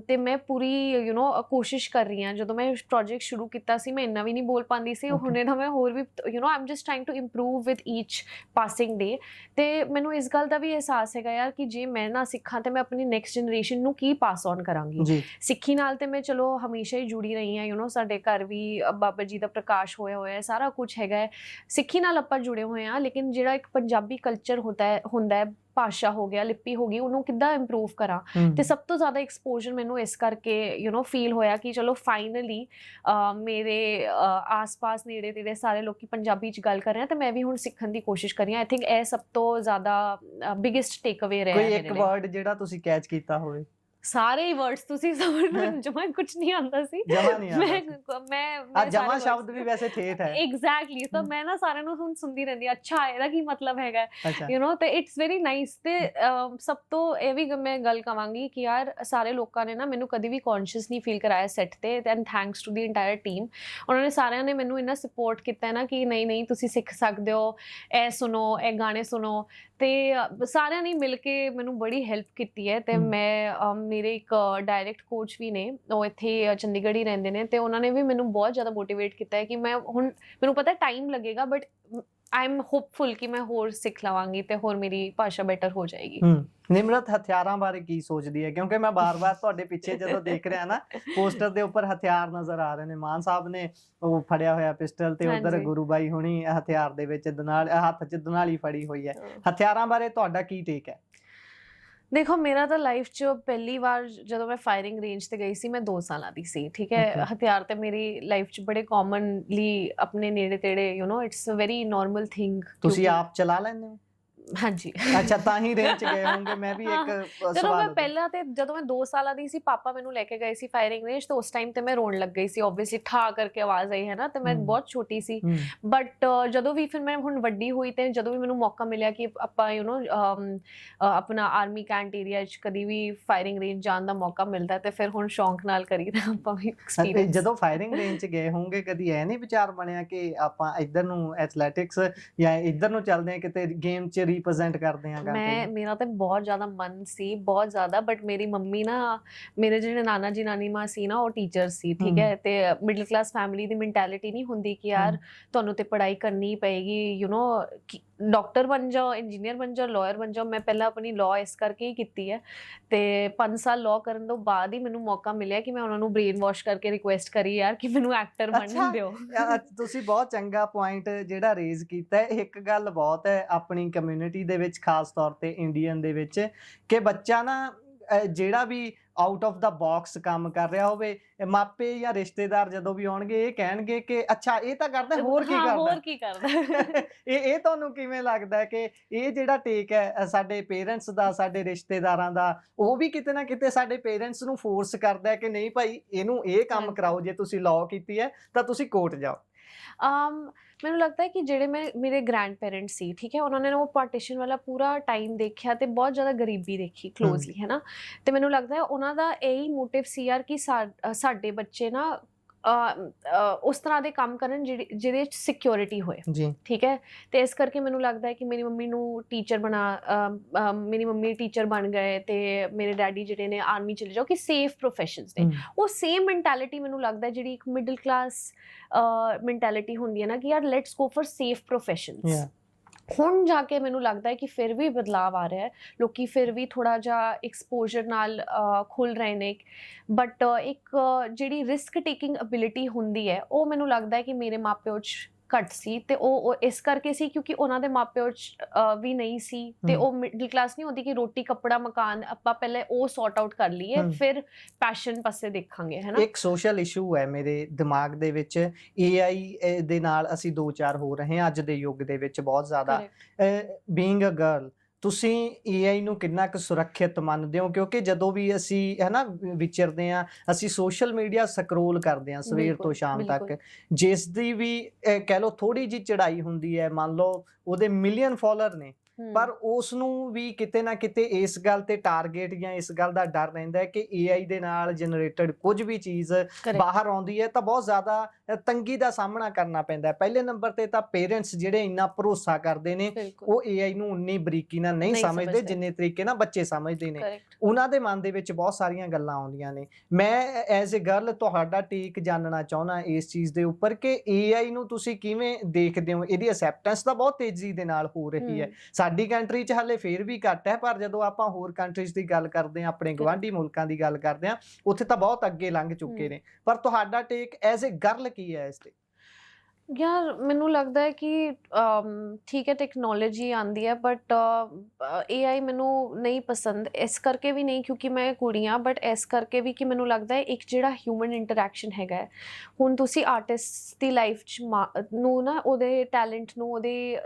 ਤੇ ਮੈਂ ਪੂਰੀ ਕੋਸ਼ਿਸ਼ ਕਰ ਰਹੀ ਹਾਂ। ਜਦੋਂ ਮੈਂ ਪ੍ਰੋਜੈਕਟ ਸ਼ੁਰੂ ਕੀਤਾ ਸੀ, ਮੈਂ ਇੰਨਾ ਵੀ ਨਹੀਂ ਬੋਲ ਪਾਉਂਦੀ ਸੀ, ਹੁਣੇ ਤਾਂ ਮੈਂ ਹੋਰ ਵੀ I am just trying to improve with each passing day. ਤੇ ਮੈਨੂੰ ਇਸ ਗੱਲ ਦਾ ਵੀ ਅਹਿਸਾਸ ਹੈਗਾ ਯਾਰ ਕਿ ਜੇ ਮੈਂ ਨਾ ਸਿੱਖਾਂ ਤੇ ਮੈਂ ਆਪਣੀ ਨੈਕਸਟ ਜਨਰੇਸ਼ਨ ਨੂੰ ਕੀ ਪਾਸ ਔਨ ਕਰਾਂਗੀ। ਸਿੱਖੀ ਨਾਲ ਤੇ ਮੈਂ ਚਲੋ ਹਮੇਸ਼ਾ ਹੀ ਜੁੜੀ ਰਹੀ ਹਾਂ, ਸਾਡੇ ਘਰ ਵੀ ਬਾਬਾ ਜੀ ਦਾ ਪ੍ਰਕਾਸ਼ ਹੋਇਆ, ਸਾਰਾ ਕੁਝ ਹੈਗਾ ਹੈ, ਸਿੱਖੀ ਨਾਲ ਆਪਾਂ ਜੁੜੇ ਹੋਏ ਹਾਂ। ਲੇਕਿਨ ਜਿਹੜਾ ਇੱਕ ਪੰਜਾਬੀ ਕਲਚਰ ਹੁੰਦਾ ਹੈ, ਭਾਸ਼ਾ ਹੋ ਗਿਆ, ਲਿਪੀ ਹੋ ਗਈ, ਉਹਨੂੰ ਕਿੱਦਾਂ ਇੰਪਰੂਵ ਕਰਾਂ। ਤੇ ਸਭ ਤੋਂ ਜ਼ਿਆਦਾ ਐਕਸਪੋਜ਼ਰ ਮੈਨੂੰ ਇਸ ਕਰਕੇ ਫੀਲ ਹੋਇਆ ਕਿ ਚਲੋ ਫਾਈਨਲੀ ਮੇਰੇ ਆਸ-ਪਾਸ ਨੇੜੇ ਤੇੜੇ ਸਾਰੇ ਲੋਕੀ ਪੰਜਾਬੀ 'ਚ ਗੱਲ ਕਰ ਰਹੇ ਆ, ਤੇ ਮੈਂ ਵੀ ਹੁਣ ਸਿੱਖਣ ਦੀ ਕੋਸ਼ਿਸ਼ ਕਰ ਰਹੀ ਹਾਂ। ਆਈ ਥਿੰਕ ਇਹ ਸਭ ਤੋਂ ਜ਼ਿਆਦਾ ਬਿਗੇਸਟ ਟੇਕ ਅਵੇ ਰਿਹਾ ਕੋਈ ਇੱਕ ਵਰਡ ਜਿਹੜਾ ਤੁਸੀਂ ਕੈਚ ਕੀਤਾ ਹੋਵੇ? ਸਾਰੇ ਹੀ ਵਰਡਸ ਤੁਸੀਂ ਸਮਝ ਜਮਾ ਕੁਝ ਨਹੀਂ ਆਉਂਦਾ ਸੀ, ਮੈਂ ਜਮਾ ਸ਼ਬਦ ਵੀ ਵੈਸੇ ਠੇਠ ਹੈ। ਐਗਜ਼ੈਕਟਲੀ, ਤਾਂ ਮੈਂ ਨਾ ਸਾਰਿਆਂ ਨੂੰ ਹੁਣ ਸੁਣਦੀ ਰਹਿੰਦੀ, ਅੱਛਾ ਇਹਦਾ ਕੀ ਮਤਲਬ ਹੈਗਾ, ਤੇ ਇਟਸ ਵੈਰੀ ਨਾਈਸ। ਤੇ ਸਭ ਤੋਂ ਇਹ ਵੀ ਮੈਂ ਗੱਲ ਕਵਾਂਗੀ ਕਿ ਯਾਰ ਸਾਰੇ ਲੋਕਾਂ ਨੇ ਨਾ ਮੈਨੂੰ ਕਦੀ ਵੀ ਕੌਨਸ਼ੀਅਸ ਨਹੀਂ ਫੀਲ ਕਰਾਇਆ ਸੈੱਟ ਤੇ, and thanks to the entire team. ਉਹਨਾਂ ਨੇ ਸਾਰਿਆਂ ਨੇ ਮੈਨੂੰ ਇੰਨਾ ਸਪੋਰਟ ਕੀਤਾ ਨਾ ਕਿ ਨਹੀਂ ਤੁਸੀਂ ਸਿੱਖ ਸਕਦੇ ਹੋ, ਇਹ ਸੁਣੋ, ਇਹ ਗਾਣੇ ਸੁਣੋ। ਤੇ ਸਾਰਿਆਂ ਨੇ ਮਿਲ ਕੇ ਮੈਨੂੰ ਬੜੀ ਹੈਲਪ ਕੀਤੀ ਹੈ। ਤੇ ਮੈਂ ਮੇਰੇ ਇੱਕ ਡਾਇਰੈਕਟ ਕੋਚ ਵੀ ਨੇ, ਉਹ ਇੱਥੇ ਚੰਡੀਗੜ੍ਹ ਹੀ ਰਹਿੰਦੇ ਨੇ, ਤੇ ਉਹਨਾਂ ਨੇ ਵੀ ਮੈਨੂੰ ਬਹੁਤ ਜ਼ਿਆਦਾ ਮੋਟੀਵੇਟ ਕੀਤਾ ਹੈ ਕਿ ਮੈਂ ਹੁਣ, ਮੈਨੂੰ ਪਤਾ ਟਾਈਮ ਲੱਗੇਗਾ, ਬਟ ਆਈ ਐਮ ਹੋਪਫੁਲ ਕਿ ਮੈਂ ਹੋਰ ਸਿੱਖ ਲਵਾਂਗੀ ਤੇ ਹੋਰ ਮੇਰੀ ਭਾਸ਼ਾ ਬੈਟਰ ਹੋ ਜਾਏਗੀ। ਨਿਮਰਤ ਹਥਿਆਰਾਂ ਬਾਰੇ ਕੀ ਸੋਚਦੀ ਹੈ? ਕਿਉਂਕਿ ਮੈਂ ਬਾਰ-ਬਾਰ ਤੁਹਾਡੇ ਪਿੱਛੇ ਜਦੋਂ ਦੇਖ ਰਿਹਾ ਨਾ, ਪੋਸਟਰ ਦੇ ਉੱਪਰ ਹਥਿਆਰ ਨਜ਼ਰ ਆ ਰਹੇ ਨੇ। ਮਾਨ ਸਾਹਿਬ ਨੇ ਉਹ ਫੜਿਆ ਹੋਇਆ ਪਿਸਟਲ, ਤੇ ਉਧਰ ਗੁਰੂ ਬਾਈ ਹੁਣੀ ਹਥਿਆਰ ਦੇ ਵਿੱਚ ਹੱਥ 'ਚ ਦਨਾਲੀ ਫੜੀ ਹੋਈ ਹੈ। ਹਥਿਆਰਾਂ ਬਾਰੇ ਤੁਹਾਡਾ ਕੀ ਟੇਕ ਹੈ? ਦੇਖੋ, ਮੇਰਾ ਤਾਂ ਲਾਈਫ 'ਚ ਪਹਿਲੀ ਵਾਰ ਜਦੋਂ ਮੈਂ ਫਾਇਰਿੰਗ ਰੇਂਜ ਤੇ ਗਈ ਸੀ, ਮੈਂ 2 ਸਾਲਾਂ ਦੀ ਸੀ, ਠੀਕ ਹੈ। ਹਥਿਆਰ ਤੇ ਮੇਰੀ ਲਾਈਫ 'ਚ ਬੜੇ ਕਾਮਨਲੀ ਆਪਣੇ ਨੇੜੇ ਤੇੜੇ, it's a very normal thing. ਤੁਸੀਂ ਆਪ ਚਲਾ ਲੈਂਦੇ ਹੋ? ਹਾਂਜੀ। ਅੱਛਾ, ਤਾਂ ਹੀ ਰੇਂਜ 'ਚ ਗਏ ਹੋਵੋਗੇ। ਮੈਂ ਵੀ ਇੱਕ ਚਲੋ, ਮੈਂ ਪਹਿਲਾਂ ਤੇ ਜਦੋਂ ਮੈਂ 2 ਸਾਲਾਂ ਦੀ ਸੀ, ਪਾਪਾ ਮੈਨੂੰ ਲੈ ਕੇ ਗਏ ਸੀ ਫਾਇਰਿੰਗ ਰੇਂਜ, ਤੇ ਉਸ ਟਾਈਮ ਤੇ ਮੈਂ ਰੋਣ ਲੱਗ ਗਈ ਸੀ, ਓਬਵੀਅਸਲੀ ਠਾ ਕਰਕੇ ਆਵਾਜ਼ ਆਈ ਹੈ ਨਾ, ਤੇ ਮੈਂ ਬਹੁਤ ਛੋਟੀ ਸੀ। ਬਟ ਜਦੋਂ ਵੀ ਫਿਰ ਮੈਂ ਹੁਣ ਵੱਡੀ ਹੋਈ, ਤੇ ਜਦੋਂ ਵੀ ਮੈਨੂੰ ਮੌਕਾ ਮਿਲਿਆ ਕਿ ਆਪਾਂ ਆਪਣਾ ਆਰਮੀ ਕੈਂਟ ਏਰੀਆ 'ਚ ਕਦੀ ਵੀ ਫਾਇਰਿੰਗ ਰੇਂਜ ਜਾਣ ਦਾ ਮੌਕਾ ਮਿਲਦਾ, ਤੇ ਫਿਰ ਹੁਣ ਸ਼ੌਂਕ ਨਾਲ ਕਰੀਦਾ ਆਪਾਂ ਵੀ ਐਕਸਪੀਰੀਅੰਸ। ਜਦੋਂ ਫਾਇਰਿੰਗ ਰੇਂਜ 'ਚ ਗਏ ਹੋਵੋਗੇ, ਕਦੀ ਇਹ ਨਹੀਂ ਵਿਚਾਰ ਬਣਿਆ ਕਿ ਆਪਾਂ ਇੱਧਰ ਨੂੰ ਐਥਲੈਟਿਕਸ ਜਾਂ ਇੱਧਰ ਨੂੰ ਚੱਲਦੇ ਹਾਂ, ਕਿਤੇ ਗੇਮ 'ਚ ਰਿਪਰੈਜ਼ੈਂਟ ਕਰਦੇ ਹਾਂ? ਮੇਰਾ ਤਾਂ ਬਹੁਤ ਜ਼ਿਆਦਾ ਮਨ ਸੀ, ਬਹੁਤ ਜ਼ਿਆਦਾ। ਬਟ ਮੇਰੀ ਮੰਮੀ ਨਾ, ਮੇਰੇ ਜਿਹੜੇ ਨਾਨਾ ਜੀ ਨਾਨੀ ਮਾਂ ਸੀ ਨਾ, ਉਹ ਟੀਚਰ ਸੀ, ਠੀਕ ਹੈ। ਤੇ ਮਿਡਲ ਕਲਾਸ ਫੈਮਿਲੀ ਦੀ ਮੈਂਟੈਲਿਟੀ ਨਹੀਂ ਹੁੰਦੀ ਕਿ ਯਾਰ ਤੁਹਾਨੂੰ ਤੇ ਪੜ੍ਹਾਈ ਕਰਨੀ ਪਏਗੀ, ਡਾਕਟਰ ਬਣ ਜਾਓ, ਇੰਜੀਨੀਅਰ ਬਣ ਜਾਓ, ਲਾਇਰ ਬਣ ਜਾਓ। ਮੈਂ ਪਹਿਲਾਂ ਆਪਣੀ ਲਾਅ ਇਸ ਕਰਕੇ ਹੀ ਕੀਤੀ ਹੈ, ਤੇ 5 ਸਾਲ ਲਾਅ ਕਰਨ ਤੋਂ ਬਾਅਦ ਹੀ ਮੈਨੂੰ ਮੌਕਾ ਮਿਲਿਆ ਕਿ ਮੈਂ ਉਹਨਾਂ ਨੂੰ ਬ੍ਰੇਨ ਵਾਸ਼ ਕਰਕੇ ਰਿਕੁਐਸਟ ਕਰੀ ਯਾਰ ਕਿ ਮੈਨੂੰ ਐਕਟਰ ਬਣਨ ਦਿਓ। ਤੁਸੀਂ ਬਹੁਤ ਚੰਗਾ ਪੁਆਇੰਟ ਜਿਹੜਾ ਰੇਜ਼ ਕੀਤਾ ਹੈ। ਇੱਕ ਗੱਲ ਬਹੁਤ ਹੈ ਆਪਣੀ ਕਮਿਊਨਿਟੀ ਦੇ ਵਿੱਚ, ਖਾਸ ਤੌਰ ਤੇ ਇੰਡੀਅਨ ਦੇ ਵਿੱਚ, ਕਿ ਬੱਚਾ ਨਾ ਜਿਹੜਾ ਵੀ ਆਊਟ ਆਫ ਦਾ ਬਾਕਸ ਕੰਮ ਕਰ ਰਿਹਾ ਹੋਵੇ, ਮਾਪੇ ਜਾਂ ਰਿਸ਼ਤੇਦਾਰ ਜਦੋਂ ਵੀ ਆਉਣਗੇ ਇਹ ਕਹਿਣਗੇ ਕਿ ਅੱਛਾ ਇਹ ਤਾਂ ਕਰਦਾ, ਹੋਰ ਕੀ ਕਰਦਾ। ਇਹ ਤੁਹਾਨੂੰ ਕਿਵੇਂ ਲੱਗਦਾ ਹੈ ਕਿ ਇਹ ਜਿਹੜਾ ਟੇਕ ਹੈ ਸਾਡੇ ਪੇਰੈਂਟਸ ਦਾ, ਸਾਡੇ ਰਿਸ਼ਤੇਦਾਰਾਂ ਦਾ, ਉਹ ਵੀ ਕਿਤੇ ਨਾ ਕਿਤੇ ਸਾਡੇ ਪੇਰੈਂਟਸ ਨੂੰ ਫੋਰਸ ਕਰਦਾ ਹੈ ਕਿ ਨਹੀਂ ਭਾਈ ਇਹਨੂੰ ਇਹ ਕੰਮ ਕਰਾਓ, ਜੇ ਤੁਸੀਂ ਲਾਅ ਕੀਤੀ ਹੈ ਤਾਂ ਤੁਸੀਂ ਕੋਰਟ ਜਾਓ? ਮੈਨੂੰ ਲੱਗਦਾ ਹੈ ਕਿ ਜਿਹੜੇ ਮੇਰੇ ਗ੍ਰੈਂਡ ਪੇਰੈਂਟਸ ਸੀ, ਠੀਕ ਹੈ, ਉਹਨਾਂ ਨੇ ਉਹ ਪਾਰਟੀਸ਼ਨ ਵਾਲਾ ਪੂਰਾ ਟਾਈਮ ਦੇਖਿਆ ਤੇ ਬਹੁਤ ਜ਼ਿਆਦਾ ਗਰੀਬੀ ਦੇਖੀ ਕਲੋਜ਼ਲੀ, ਹੈ ਨਾ। ਤੇ ਮੈਨੂੰ ਲੱਗਦਾ ਹੈ ਉਹਨਾਂ ਦਾ ਇਹੀ ਮੋਟਿਵ ਸੀ ਯਾਰ ਕਿ ਸਾਡੇ ਬੱਚੇ ਨਾ ਉਸ ਤਰ੍ਹਾਂ ਦੇ ਕੰਮ ਕਰਨ ਜਿਹਦੇ 'ਚ ਸਿਕਿਉਰਿਟੀ ਹੋਏ, ਠੀਕ ਹੈ। ਤੇ ਇਸ ਕਰਕੇ ਮੈਨੂੰ ਲੱਗਦਾ ਹੈ ਕਿ ਮੇਰੀ ਮੰਮੀ ਨੂੰ ਮੇਰੀ ਮੰਮੀ ਟੀਚਰ ਬਣ ਗਏ, ਤੇ ਮੇਰੇ ਡੈਡੀ ਜਿਹੜੇ ਨੇ ਆਰਮੀ ਚਲੇ ਜਾਓ, ਕਿ ਸੇਫ ਪ੍ਰੋਫੈਸ਼ਨਸ ਨੇ। ਉਹ ਸੇਮ ਮੈਂਟੈਲਿਟੀ ਮੈਨੂੰ ਲੱਗਦਾ ਜਿਹੜੀ ਇੱਕ ਮਿਡਲ ਕਲਾਸ ਮੈਂਟੈਲਿਟੀ ਹੁੰਦੀ ਹੈ ਨਾ, ਕਿ ਯਾਰ let's go for safe professions. ਹੁਣ ਜਾ ਕੇ ਮੈਨੂੰ ਲੱਗਦਾ ਹੈ ਕਿ ਫਿਰ ਵੀ ਬਦਲਾਵ ਆ ਰਿਹਾ ਹੈ, ਲੋਕੀ ਫਿਰ ਵੀ ਥੋੜਾ ਜਿਹਾ ਐਕਸਪੋਜ਼ਰ ਨਾਲ ਖੁੱਲ ਰਹੇ ਨੇ। ਬਟ ਇੱਕ ਜਿਹੜੀ ਰਿਸਕ ਟੇਕਿੰਗ ਐਬਿਲਿਟੀ ਹੁੰਦੀ ਹੈ, ਉਹ ਮੈਨੂੰ ਲੱਗਦਾ ਹੈ ਕਿ ਮੇਰੇ ਮਾਪਿਓ 'ਚ ਘੱਟ ਸੀ ਤੇ ਉਹ ਇਸ ਕਰਕੇ ਸੀ ਕਿਉਂਕਿ ਉਹਨਾਂ ਦੇ ਮਾਪਿਓ ਵੀ ਨਹੀਂ ਸੀ ਤੇ ਉਹ ਮਿਡਲ ਕਲਾਸ ਨਹੀਂ ਹੁੰਦੀ ਕਿ ਰੋਟੀ ਕੱਪੜਾ ਮਕਾਨ ਆਪਾਂ ਪਹਿਲੇ ਉਹ ਸੌਰਟ ਆਊਟ ਕਰ ਲਈਏ ਫਿਰ ਪੈਸ਼ਨ ਪਾਸੇ ਦੇਖਾਂਗੇ, ਹੈ ਨਾ। ਇੱਕ ਸੋਸ਼ਲ ਇਸ਼ੂ ਹੈ ਮੇਰੇ ਦਿਮਾਗ ਦੇ ਵਿੱਚ, AI ਦੇ ਨਾਲ ਅਸੀਂ ਦੋ ਚਾਰ ਹੋ ਰਹੇ ਹਾਂ ਅੱਜ ਦੇ ਯੁੱਗ ਦੇ ਵਿੱਚ ਬਹੁਤ ਜ਼ਿਆਦਾ। ਬੀਇੰਗ ਅ ਗਰਲ, ਤੁਸੀਂ AI ਨੂੰ ਕਿੰਨਾ ਕੁ ਸੁਰੱਖਿਅਤ ਮੰਨਦੇ ਹੋ? ਕਿਉਂਕਿ ਜਦੋਂ ਵੀ ਅਸੀਂ ਹੈ ਨਾ ਵਿਚਰਦੇ ਹਾਂ, ਅਸੀਂ ਸੋਸ਼ਲ ਮੀਡੀਆ ਸਕਰੋਲ ਕਰਦੇ ਹਾਂ ਸਵੇਰ ਤੋਂ ਸ਼ਾਮ ਤੱਕ, ਜਿਸ ਦੀ ਵੀ ਕਹਿ ਲਓ ਥੋੜੀ ਜਿਹੀ ਚੜਾਈ ਹੁੰਦੀ ਹੈ, ਮੰਨ ਲਓ ਉਹਦੇ ਮਿਲੀਅਨ ਫਾਲੋਅਰ ਨੇ, ਪਰ ਉਸ ਨੂੰ ਵੀ ਕਿਤੇ ਨਾ ਕਿਤੇ ਇਸ ਗੱਲ ਤੇ ਟਾਰਗੇਟ ਜਾਂ ਇਸ ਗੱਲ ਦਾ ਡਰ ਰਹਿੰਦਾ ਹੈ ਕਿ AI ਦੇ ਨਾਲ ਜਨਰੇਟਡ ਕੁਝ ਵੀ ਚੀਜ਼ ਬਾਹਰ ਆਉਂਦੀ ਹੈ ਤਾਂ ਬਹੁਤ ਜ਼ਿਆਦਾ ਤੰਗੀ ਦਾ ਸਾਹਮਣਾ ਕਰਨਾ ਪੈਂਦਾ ਹੈ। ਪਹਿਲੇ ਨੰਬਰ ਤੇ ਤਾਂ ਪੇਰੈਂਟਸ ਜਿਹੜੇ ਇੰਨਾ ਭਰੋਸਾ ਕਰਦੇ ਨੇ ਉਹ AI ਨੂੰ ਉਨੀ ਬਰੀਕੀ ਨਾਲ ਨਹੀਂ ਸਮਝਦੇ ਜਿੰਨੇ ਤਰੀਕੇ ਨਾਲ ਬੱਚੇ ਸਮਝਦੇ ਨੇ। ਉਹਨਾਂ ਦੇ ਮਨ ਦੇ ਵਿੱਚ ਬਹੁਤ ਸਾਰੀਆਂ ਗੱਲਾਂ ਆਉਂਦੀਆਂ ਨੇ। ਮੈਂ ਐਜ਼ ਅ ਗਰਲ ਤੁਹਾਡਾ ਟੇਕ ਜਾਣਨਾ ਚਾਹੁੰਦਾ ਇਸ ਚੀਜ਼ ਦੇ ਉੱਪਰ ਕਿ AI ਨੂੰ ਤੁਸੀਂ ਕਿਵੇਂ ਦੇਖਦੇ ਹੋ? ਇਹਦੀ ਅਸੈਪਟੈਂਸ ਤਾਂ ਬਹੁਤ ਤੇਜ਼ੀ ਦੇ ਨਾਲ ਹੋ ਰਹੀ ਹੈ, ਸਾਡੀ ਕੰਟਰੀ 'ਚ ਹਾਲੇ ਫੇਰ ਵੀ ਘੱਟ ਹੈ, ਪਰ ਜਦੋਂ ਆਪਾਂ ਹੋਰ ਕੰਟਰੀਜ਼ ਦੀ ਗੱਲ ਕਰਦੇ ਹਾਂ, ਆਪਣੇ ਗਵਾਂਢੀ ਮੁਲਕਾਂ ਦੀ ਗੱਲ ਕਰਦੇ ਹਾਂ, ਉੱਥੇ ਤਾਂ ਬਹੁਤ ਅੱਗੇ ਲੰਘ ਚੁੱਕੇ ਨੇ। ਪਰ ਤੁਹਾਡਾ ਟੇਕ ਐਜ਼ ਅ ਗਰਲ ਕੀ ਹੈ ਇਸ ਤੇ? ਯਾਰ ਮੈਨੂੰ ਲੱਗਦਾ ਹੈ ਕਿ ਠੀਕ ਹੈ ਟੈਕਨੋਲੋਜੀ ਆਉਂਦੀ ਹੈ ਬਟ AI ਮੈਨੂੰ ਨਹੀਂ ਪਸੰਦ, ਇਸ ਕਰਕੇ ਵੀ ਨਹੀਂ ਕਿਉਂਕਿ ਮੈਂ ਕੁੜੀ ਹਾਂ, ਬਟ ਇਸ ਕਰਕੇ ਵੀ ਕਿ ਮੈਨੂੰ ਲੱਗਦਾ ਹੈ ਇੱਕ ਜਿਹੜਾ ਹਿਊਮਨ ਇੰਟਰੈਕਸ਼ਨ ਹੈਗਾ ਹੈ, ਹੁਣ ਤੁਸੀਂ ਆਰਟਿਸਟ ਦੀ ਲਾਈਫ 'ਚ ਨੂੰ ਨਾ ਉਹਦੇ ਟੈਲੈਂਟ ਨੂੰ ਉਹਦੇ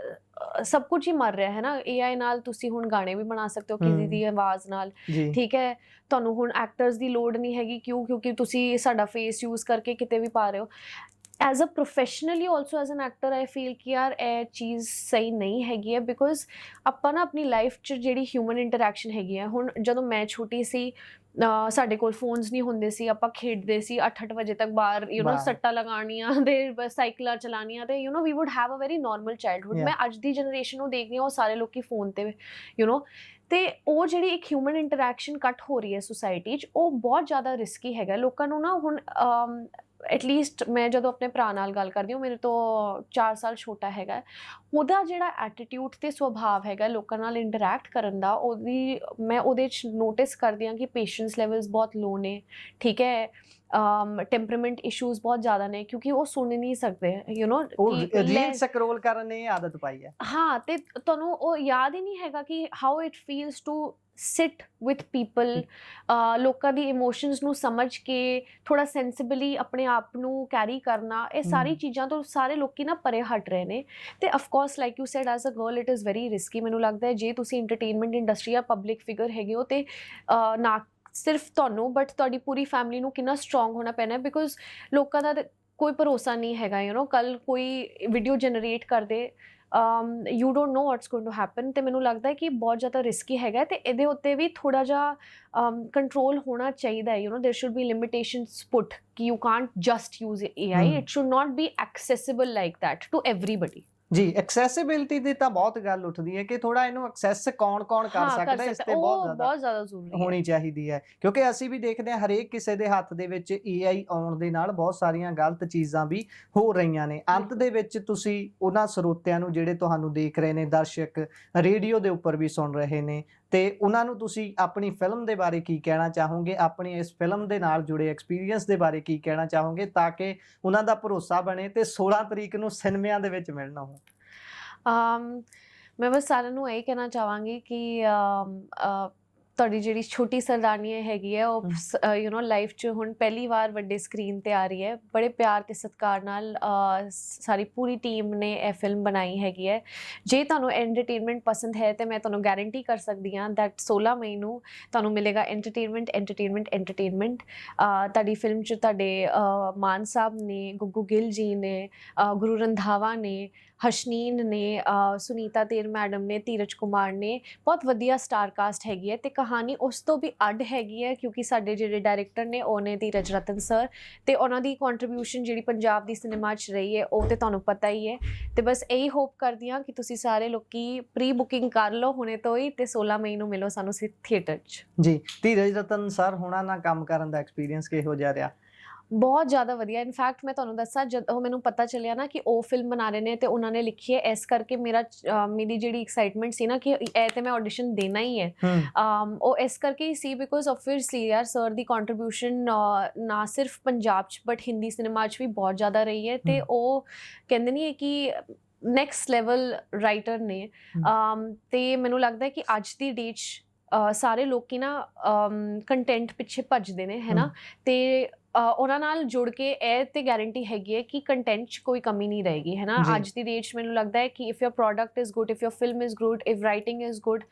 ਸਭ ਕੁਝ ਹੀ ਮਰ ਰਿਹਾ ਹੈ ਨਾ। AI ਨਾਲ ਤੁਸੀਂ ਹੁਣ ਗਾਣੇ ਵੀ ਬਣਾ ਸਕਦੇ ਹੋ ਕਿਸੇ ਦੀ ਆਵਾਜ਼ ਨਾਲ, ਠੀਕ ਹੈ। ਤੁਹਾਨੂੰ ਹੁਣ ਐਕਟਰਸ ਦੀ ਲੋੜ ਨਹੀਂ ਹੈਗੀ, ਕਿਉਂਕਿ ਤੁਸੀਂ ਸਾਡਾ ਫੇਸ ਯੂਜ਼ ਕਰਕੇ ਕਿਤੇ ਵੀ ਪਾ ਰਹੇ ਹੋ। As a professionally also as an actor I feel ਕਿ ਯਾਰ ਇਹ ਚੀਜ਼ ਸਹੀ ਨਹੀਂ ਹੈਗੀ ਹੈ, ਬਿਕੋਜ਼ ਆਪਾਂ ਨਾ ਆਪਣੀ ਲਾਈਫ 'ਚ ਜਿਹੜੀ ਹਿਊਮਨ ਇੰਟਰੈਕਸ਼ਨ ਹੈਗੀ ਹੈ, ਹੁਣ ਜਦੋਂ ਮੈਂ ਛੋਟੀ ਸੀ ਸਾਡੇ ਕੋਲ ਫੋਨਸ ਨਹੀਂ ਹੁੰਦੇ ਸੀ, ਆਪਾਂ ਖੇਡਦੇ ਸੀ 8-8 ਵਜੇ ਤੱਕ ਬਾਹਰ, ਸੱਟਾਂ ਲਗਾਉਣੀਆਂ ਤੇ ਸਾਈਕਲਾਂ ਚਲਾਉਣੀਆਂ ਤੇ we would have a very normal childhood. ਮੈਂ ਅੱਜ ਦੀ ਜਨਰੇਸ਼ਨ ਨੂੰ ਦੇਖਦੀ ਹਾਂ, ਉਹ ਸਾਰੇ ਲੋਕੀ ਫੋਨ ਤੇ ਤੇ ਉਹ ਜਿਹੜੀ ਇੱਕ ਹਿਊਮਨ ਇੰਟਰੈਕਸ਼ਨ ਕੱਟ ਹੋ ਰਹੀ ਹੈ ਸੁਸਾਇਟੀ 'ਚ, ਉਹ ਬਹੁਤ ਜ਼ਿਆਦਾ ਰਿਸਕੀ ਹੈਗਾ ਲੋਕਾਂ ਨੂੰ ਨਾ। ਹੁਣ ਐਟਲੀਸਟ ਮੈਂ ਜਦੋਂ ਆਪਣੇ ਭਰਾ ਨਾਲ ਗੱਲ ਕਰਦੀ ਹਾਂ, ਮੇਰੇ ਤੋਂ 4 ਸਾਲ ਛੋਟਾ ਹੈਗਾ, ਉਹਦਾ ਜਿਹੜਾ ਐਟੀਟਿਊਡ ਤੇ ਸੁਭਾਅ ਹੈਗਾ ਲੋਕਾਂ ਨਾਲ ਇੰਟਰੈਕਟ ਕਰਨ ਦਾ, ਮੈਂ ਉਹਦੇ 'ਚ ਨੋਟਿਸ ਕਰਦੀ ਹਾਂ ਕਿ ਪੇਸ਼ੈਂਸ ਲੈਵਲਸ ਬਹੁਤ ਲੋ ਨੇ, ਠੀਕ ਹੈ। ਟੈਂਪਰਾਮੈਂਟ ਇਸ਼ੂਜ਼ ਬਹੁਤ ਜ਼ਿਆਦਾ ਨੇ ਕਿਉਂਕਿ ਉਹ ਸੁਣ ਨਹੀਂ ਸਕਦੇ, ਰੀਲ ਸਕਰੋਲ ਕਰਨ ਦੀ ਆਦਤ ਪਾਈ ਹੈ। ਹਾਂ, ਤੇ ਤੁਹਾਨੂੰ ਉਹ ਯਾਦ ਹੀ ਨਹੀਂ ਹੈਗਾ ਕਿ how it feels to sit with people, ਲੋਕਾਂ ਦੀ ਇਮੋਸ਼ਨਸ ਨੂੰ ਸਮਝ ਕੇ ਥੋੜਾ ਸੈਂਸਿਬਲੀ ਆਪਣੇ ਆਪ ਨੂੰ ਕੈਰੀ ਕਰਨਾ, ਇਹ ਸਾਰੀ ਚੀਜ਼ਾਂ ਤੋਂ ਸਾਰੇ ਲੋਕੀ ਨਾ ਪਰੇ ਹਟ ਰਹੇ ਨੇ। ਤੇ of course like you said as a girl it is very risky. ਮੈਨੂੰ ਲੱਗਦਾ ਹੈ ਜੇ ਤੁਸੀਂ ਇੰਟਰਟੇਨਮੈਂਟ ਇੰਡਸਟਰੀ ਜਾਂ ਪਬਲਿਕ ਫਿਗਰ ਹੈਗੇ ਹੋ ਤੇ ਨਾ ਸਿਰਫ ਤੁਹਾਨੂੰ ਬਟ ਤੁਹਾਡੀ ਪੂਰੀ ਫੈਮਿਲੀ ਨੂੰ ਕਿੰਨਾ ਸਟਰੋਂਗ ਹੋਣਾ ਪੈਣਾ, ਬਿਕੋਜ਼ ਲੋਕਾਂ ਦਾ ਕੋਈ ਭਰੋਸਾ ਨਹੀਂ ਹੈਗਾ। ਕੱਲ ਕੋਈ ਵੀਡੀਓ ਜਨਰੇਟ ਕਰਦੇ, you don't know what's going to happen. ਤੇ ਮੈਨੂੰ ਲੱਗਦਾ ਹੈ ਕਿ ਬਹੁਤ ਜ਼ਿਆਦਾ ਰਿਸਕੀ ਹੈਗਾ ਤੇ ਇਹਦੇ ਉੱਤੇ ਵੀ ਥੋੜਾ ਜਿਹਾ ਕੰਟਰੋਲ ਹੋਣਾ ਚਾਹੀਦਾ ਹੈ। There should be limitations put ਕਿ you can't just use AI, it should not be accessible like that to everybody. ਜੀ, ਐਕਸੈਸਿਬਿਲਿਟੀ ਦੀ ਤਾਂ ਬਹੁਤ ਗੱਲ ਉੱਠਦੀ ਹੈ ਕਿ ਥੋੜਾ ਇਹਨੂੰ ਐਕਸੈਸ ਕੌਣ ਕਰ ਸਕਦਾ, ਇਸ ਤੇ ਬਹੁਤ ਜ਼ਿਆਦਾ ਜ਼ਰੂਰੀ ਹੋਣੀ ਚਾਹੀਦੀ ਹੈ। ਕਿਉਂਕਿ ਅਸੀਂ ਵੀ ਦੇਖਦੇ ਹਾਂ ਹਰੇਕ ਕਿਸੇ ਦੇ ਹੱਥ ਦੇ ਵਿੱਚ AI ਆਉਣ ਦੇ ਨਾਲ ਬਹੁਤ ਸਾਰੀਆਂ ਗਲਤ ਚੀਜ਼ਾਂ ਵੀ ਹੋ ਰਹੀਆਂ ਨੇ। ਅੰਤ ਦੇ ਵਿੱਚ ਤੁਸੀਂ ਉਹਨਾਂ ਸਰੋਤਿਆਂ ਨੂੰ ਜਿਹੜੇ ਤੁਹਾਨੂੰ ਦੇਖ ਰਹੇ ਨੇ, ਦਰਸ਼ਕ ਰੇਡੀਓ ਦੇ ਉੱਪਰ ਵੀ ਸੁਣ ਰਹੇ ਨੇ, ਤੇ ਉਹਨਾਂ ਨੂੰ ਤੁਸੀਂ ਆਪਣੀ ਫਿਲਮ ਦੇ ਬਾਰੇ ਕੀ ਕਹਿਣਾ ਚਾਹੋਗੇ? ਆਪਣੀ ਇਸ ਫਿਲਮ ਦੇ ਨਾਲ ਜੁੜੇ ਐਕਸਪੀਰੀਅੰਸ ਦੇ ਬਾਰੇ ਕੀ ਕਹਿਣਾ ਚਾਹੋਗੇ ਤਾਂ ਕਿ ਉਹਨਾਂ ਦਾ ਭਰੋਸਾ ਬਣੇ ਤੇ 16 ਤਰੀਕ ਨੂੰ ਸਿਨੇਮਿਆਂ ਦੇ ਵਿੱਚ ਮਿਲਣਾ ਹੋ? ਮੈਂ ਬਸ ਸਾਰਿਆਂ ਨੂੰ ਇਹੀ ਕਹਿਣਾ ਚਾਹਾਂਗੀ ਕਿ ਤੁਹਾਡੀ ਜਿਹੜੀ ਛੋਟੀ ਸਰਦਾਰਨੀ ਹੈਗੀ ਹੈ ਉਹ ਲਾਈਫ 'ਚ ਹੁਣ ਪਹਿਲੀ ਵਾਰ ਵੱਡੇ ਸਕਰੀਨ 'ਤੇ ਆ ਰਹੀ ਹੈ। ਬੜੇ ਪਿਆਰ ਤੇ ਸਤਿਕਾਰ ਨਾਲ ਸਾਰੀ ਪੂਰੀ ਟੀਮ ਨੇ ਇਹ ਫਿਲਮ ਬਣਾਈ ਹੈਗੀ ਹੈ। ਜੇ ਤੁਹਾਨੂੰ ਐਂਟਰਟੇਨਮੈਂਟ ਪਸੰਦ ਹੈ ਤੇ ਮੈਂ ਤੁਹਾਨੂੰ ਗਾਰੰਟੀ ਕਰ ਸਕਦੀ ਹਾਂ ਦੈਟ 16 ਮਈ ਨੂੰ ਤੁਹਾਨੂੰ ਮਿਲੇਗਾ ਐਂਟਰਟੇਨਮੈਂਟ। ਤੁਹਾਡੀ ਫਿਲਮ 'ਚ ਤੁਹਾਡੇ ਮਾਨ ਸਾਹਿਬ ਨੇ, ਗੁੱਗੂ ਗਿੱਲ ਜੀ ਨੇ, ਗੁਰੂ ਰੰਧਾਵਾ ਨੇ, ਹਸ਼ਨੀਨ ਨੇ, ਸੁਨੀਤਾ ਤੇਰ ਮੈਡਮ ਨੇ, ਧੀਰਜ ਕੁਮਾਰ ਨੇ, ਬਹੁਤ ਵਧੀਆ ਸਟਾਰ ਕਾਸਟ ਹੈਗੀ ਹੈ। ਤੇ ਕਹਾਣੀ ਉਸ ਤੋਂ ਵੀ ਅੱਡ ਹੈਗੀ ਹੈ ਕਿਉਂਕਿ ਸਾਡੇ ਜਿਹੜੇ ਡਾਇਰੈਕਟਰ ਨੇ ਉਹ ਨੇ ਧੀਰਜ ਰਤਨ ਸਰ, ਤੇ ਉਹਨਾਂ ਦੀ ਕੰਟਰੀਬਿਊਸ਼ਨ ਜਿਹੜੀ ਪੰਜਾਬ ਦੀ ਸਿਨੇਮਾ 'ਚ ਰਹੀ ਹੈ ਉਹ ਤੇ ਤੁਹਾਨੂੰ ਪਤਾ ਹੀ ਹੈ। ਤੇ ਬਸ ਇਹੀ ਹੋਪ ਕਰਦੀ ਹਾਂ ਕਿ ਤੁਸੀਂ ਸਾਰੇ ਲੋਕੀ ਪ੍ਰੀ ਬੁਕਿੰਗ ਕਰ ਲਓ ਹੁਣੇ ਤੋਂ ਹੀ ਤੇ 16 ਮਈ ਨੂੰ ਮਿਲੋ ਸਾਨੂੰ ਥੀਏਟਰ 'ਚ। ਜੀ, ਧੀਰਜ ਰਤਨ ਸਰ ਹੋਣਾ ਨਾਲ ਕੰਮ ਕਰਨ ਦਾ ਐਕਸਪੀਰੀਅੰਸ ਕਿਹੋ ਜਿਹਾ ਰਿਹਾ? ਬਹੁਤ ਜ਼ਿਆਦਾ ਵਧੀਆ। ਇਨਫੈਕਟ ਮੈਂ ਤੁਹਾਨੂੰ ਦੱਸਾਂ, ਜਦੋਂ ਮੈਨੂੰ ਪਤਾ ਚੱਲਿਆ ਨਾ ਕਿ ਉਹ ਫਿਲਮ ਬਣਾ ਰਹੇ ਨੇ ਤੇ ਉਹਨਾਂ ਨੇ ਲਿਖੀ ਹੈ, ਇਸ ਕਰਕੇ ਮੇਰੀ ਜਿਹੜੀ ਐਕਸਾਈਟਮੈਂਟ ਸੀ ਨਾ ਕਿ ਇਹ ਤੇ ਮੈਂ ਆਡੀਸ਼ਨ ਦੇਣਾ ਹੀ ਹੈ, ਉਹ ਇਸ ਕਰਕੇ ਹੀ ਸੀ ਬਿਕੋਜ਼ ਆਬਵੀਅਸਲੀ ਯਾਰ ਸਰ ਦੀ ਕੰਟਰੀਬਿਊਸ਼ਨ ਨਾ ਸਿਰਫ ਪੰਜਾਬ 'ਚ ਬਟ ਹਿੰਦੀ ਸਿਨੇਮਾ 'ਚ ਵੀ ਬਹੁਤ ਜ਼ਿਆਦਾ ਰਹੀ ਹੈ, ਤੇ ਉਹ ਕਹਿੰਦੇ ਨਹੀਂ ਹੈ ਕਿ ਨੈਕਸਟ ਲੈਵਲ ਰਾਈਟਰ ਨੇ। ਤੇ ਮੈਨੂੰ ਲੱਗਦਾ ਹੈ ਕਿ ਅੱਜ ਦੀ ਡੇਟ 'ਚ ਸਾਰੇ ਲੋਕੀ ਨਾ ਕੰਟੈਂਟ ਪਿੱਛੇ ਭੱਜਦੇ ਨੇ, ਹੈ ਨਾ, ਤੇ ਉਹਨਾਂ ਨਾਲ ਜੁੜ ਕੇ ਇਹ ਤੇ ਗਾਰੰਟੀ ਹੈਗੀ ਹੈ ਕਿ ਕੰਟੈਂਟ 'ਚ ਕੋਈ ਕਮੀ ਨਹੀਂ ਰਹੇਗੀ, ਹੈ ਨਾ। ਅੱਜ ਦੀ ਡੇਟ 'ਚ ਮੈਨੂੰ ਲੱਗਦਾ ਹੈ ਕਿ if your product is good, if your film is good, if writing is good,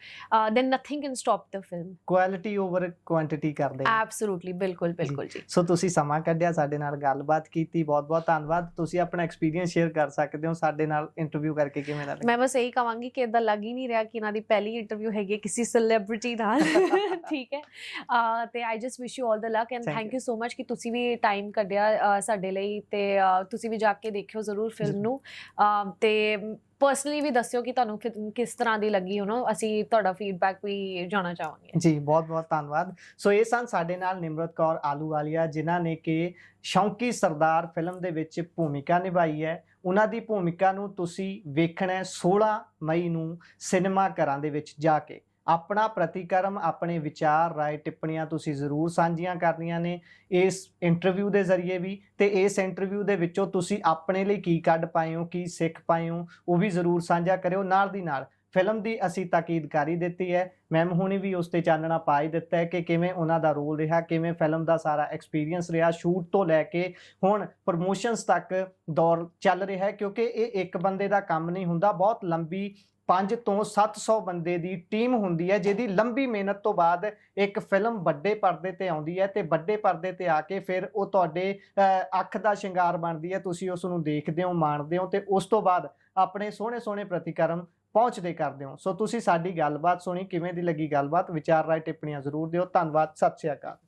than nothing can stop the film. Quality over quantity ਕਰਦੇ ਆ। ਐਬਸੋਲੂਟਲੀ, ਬਿਲਕੁਲ ਬਿਲਕੁਲ ਜੀ। ਸੋ ਤੁਸੀਂ ਸਮਾਂ ਕੱਢਿਆ, ਸਾਡੇ ਨਾਲ ਗੱਲਬਾਤ ਕੀਤੀ, ਬਹੁਤ ਬਹੁਤ ਧੰਨਵਾਦ। ਤੁਸੀਂ ਆਪਣਾ ਐਕਸਪੀਰੀਅੰਸ ਸ਼ੇਅਰ ਕਰ ਸਕਦੇ ਹੋ ਸਾਡੇ ਨਾਲ ਇੰਟਰਵਿਊ ਕਰਕੇ, ਕਿਵੇਂ ਦਾ ਲੱਗਿਆ? ਮੈਂ ਬਸ ਇਹੀ ਕਹਾਂਗੀ ਕਿ ਇਦਾਂ ਲੱਗ ਹੀ ਨਹੀਂ ਰਿਹਾ ਕਿ ਇਹਨਾਂ ਦੀ ਪਹਿਲੀ ਇੰਟਰਵਿਊ ਹੈਗੀ ਹੈ ਕਿਸੇ ਸੈਲੀਬ੍ਰਿਟੀ ਨਾਲ। ਠੀਕ ਹੈ, ਤੇ I just wish you all the luck and thank you so much ਕਿ ਤੁਸੀਂ ਵੀ ਟਾਈਮ ਕੱਢਿਆ ਸਾਡੇ ਲਈ, ਤੇ ਤੁਸੀਂ ਵੀ ਜਾ ਕੇ ਦੇਖਿਓ ਜ਼ਰੂਰ ਫਿਲਮ ਨੂੰ, ਤੇ ਪਰਸਨਲੀ ਵੀ ਦੱਸਿਓ ਕਿ ਤੁਹਾਨੂੰ ਕਿਸ ਤਰ੍ਹਾਂ ਦੀ ਲੱਗੀ। ਅਸੀਂ ਤੁਹਾਡਾ ਫੀਡਬੈਕ ਵੀ ਜਾਣਨਾ ਚਾਹਾਂਗੇ ਜੀ। ਬਹੁਤ ਬਹੁਤ ਧੰਨਵਾਦ। ਸੋ ਇਹ ਸਨ ਸਾਡੇ ਨਾਲ ਨਿਮਰਤ ਕੌਰ ਆਹਲੂਵਾਲੀਆ, ਜਿਨ੍ਹਾਂ ਨੇ ਕਿ ਸ਼ੌਂਕੀ ਸਰਦਾਰ ਫਿਲਮ ਦੇ ਵਿੱਚ ਭੂਮਿਕਾ ਨਿਭਾਈ ਹੈ। ਉਹਨਾਂ ਦੀ ਭੂਮਿਕਾ ਨੂੰ ਤੁਸੀਂ ਵੇਖਣਾ 16 ਮਈ ਨੂੰ ਸਿਨੇਮਾ ਘਰਾਂ ਦੇ ਵਿੱਚ ਜਾ ਕੇ। ਆਪਣਾ ਪ੍ਰਤੀਕਰਮ, ਆਪਣੇ ਵਿਚਾਰ, ਰਾਏ, ਟਿੱਪਣੀਆਂ ਤੁਸੀਂ ਜ਼ਰੂਰ ਸਾਂਝੀਆਂ ਕਰਨੀਆਂ ਨੇ ਇਸ ਇੰਟਰਵਿਊ ਦੇ ਜ਼ਰੀਏ ਵੀ, ਤੇ ਇਸ ਇੰਟਰਵਿਊ ਦੇ ਵਿੱਚੋਂ ਤੁਸੀਂ ਆਪਣੇ ਲਈ ਕੀ ਕੱਢ ਪਾਏ ਹੋ, ਕੀ ਸਿੱਖ ਪਾਏ ਹੋ, ਉਹ ਵੀ ਜ਼ਰੂਰ ਸਾਂਝਾ ਕਰਿਓ। ਨਾਲ ਦੀ ਨਾਲ ਫਿਲਮ ਦੀ ਅਸੀਂ ਤਾਕੀਦਕਾਰੀ ਦਿੱਤੀ ਹੈ, ਮੈਮ ਹੁਣੀ ਵੀ ਉਸ 'ਤੇ ਚਾਨਣਾ ਪਾ ਹੀ ਦਿੱਤਾ ਹੈ ਕਿ ਕਿਵੇਂ ਉਹਨਾਂ ਦਾ ਰੋਲ ਰਿਹਾ, ਕਿਵੇਂ ਫਿਲਮ ਦਾ ਸਾਰਾ ਐਕਸਪੀਰੀਅੰਸ ਰਿਹਾ, ਸ਼ੂਟ ਤੋਂ ਲੈ ਕੇ ਹੁਣ ਪ੍ਰਮੋਸ਼ਨਸ ਤੱਕ ਦੌਰ ਚੱਲ ਰਿਹਾ ਹੈ, ਕਿਉਂਕਿ ਇਹ ਇੱਕ ਬੰਦੇ ਦਾ ਕੰਮ ਨਹੀਂ ਹੁੰਦਾ। ਬਹੁਤ ਲੰਬੀ 500 ਤੋਂ 700 ਬੰਦੇ ਦੀ ਟੀਮ ਹੁੰਦੀ ਹੈ, ਜਿਹਦੀ ਲੰਬੀ ਮਿਹਨਤ ਤੋਂ ਬਾਅਦ ਇੱਕ ਫਿਲਮ ਵੱਡੇ ਪਰਦੇ ਤੇ ਆਉਂਦੀ ਹੈ, ਤੇ ਵੱਡੇ ਪਰਦੇ ਤੇ ਆ ਕੇ ਫਿਰ ਉਹ ਤੁਹਾਡੇ ਅੱਖ ਦਾ ਸ਼ਿੰਗਾਰ ਬਣਦੀ ਹੈ। ਤੁਸੀਂ ਉਸ ਨੂੰ ਦੇਖਦੇ ਹੋ, ਮਾਣਦੇ ਹੋ, ਤੇ ਉਸ ਤੋਂ ਬਾਅਦ ਆਪਣੇ ਸੋਹਣੇ ਸੋਹਣੇ ਪ੍ਰਤੀਕਰਮ ਪਹੁੰਚਦੇ ਕਰਦੇ ਹੋ। ਸੋ ਤੁਸੀਂ ਸਾਡੀ ਗੱਲਬਾਤ ਸੁਣੀ, ਕਿਵੇਂ ਦੀ ਲੱਗੀ ਗੱਲਬਾਤ? ਵਿਚਾਰ, ਰਾਏ, ਟਿੱਪਣੀਆਂ ਜ਼ਰੂਰ ਦਿਓ। ਧੰਨਵਾਦ। ਸਤਿ ਸ਼੍ਰੀ ਅਕਾਲ।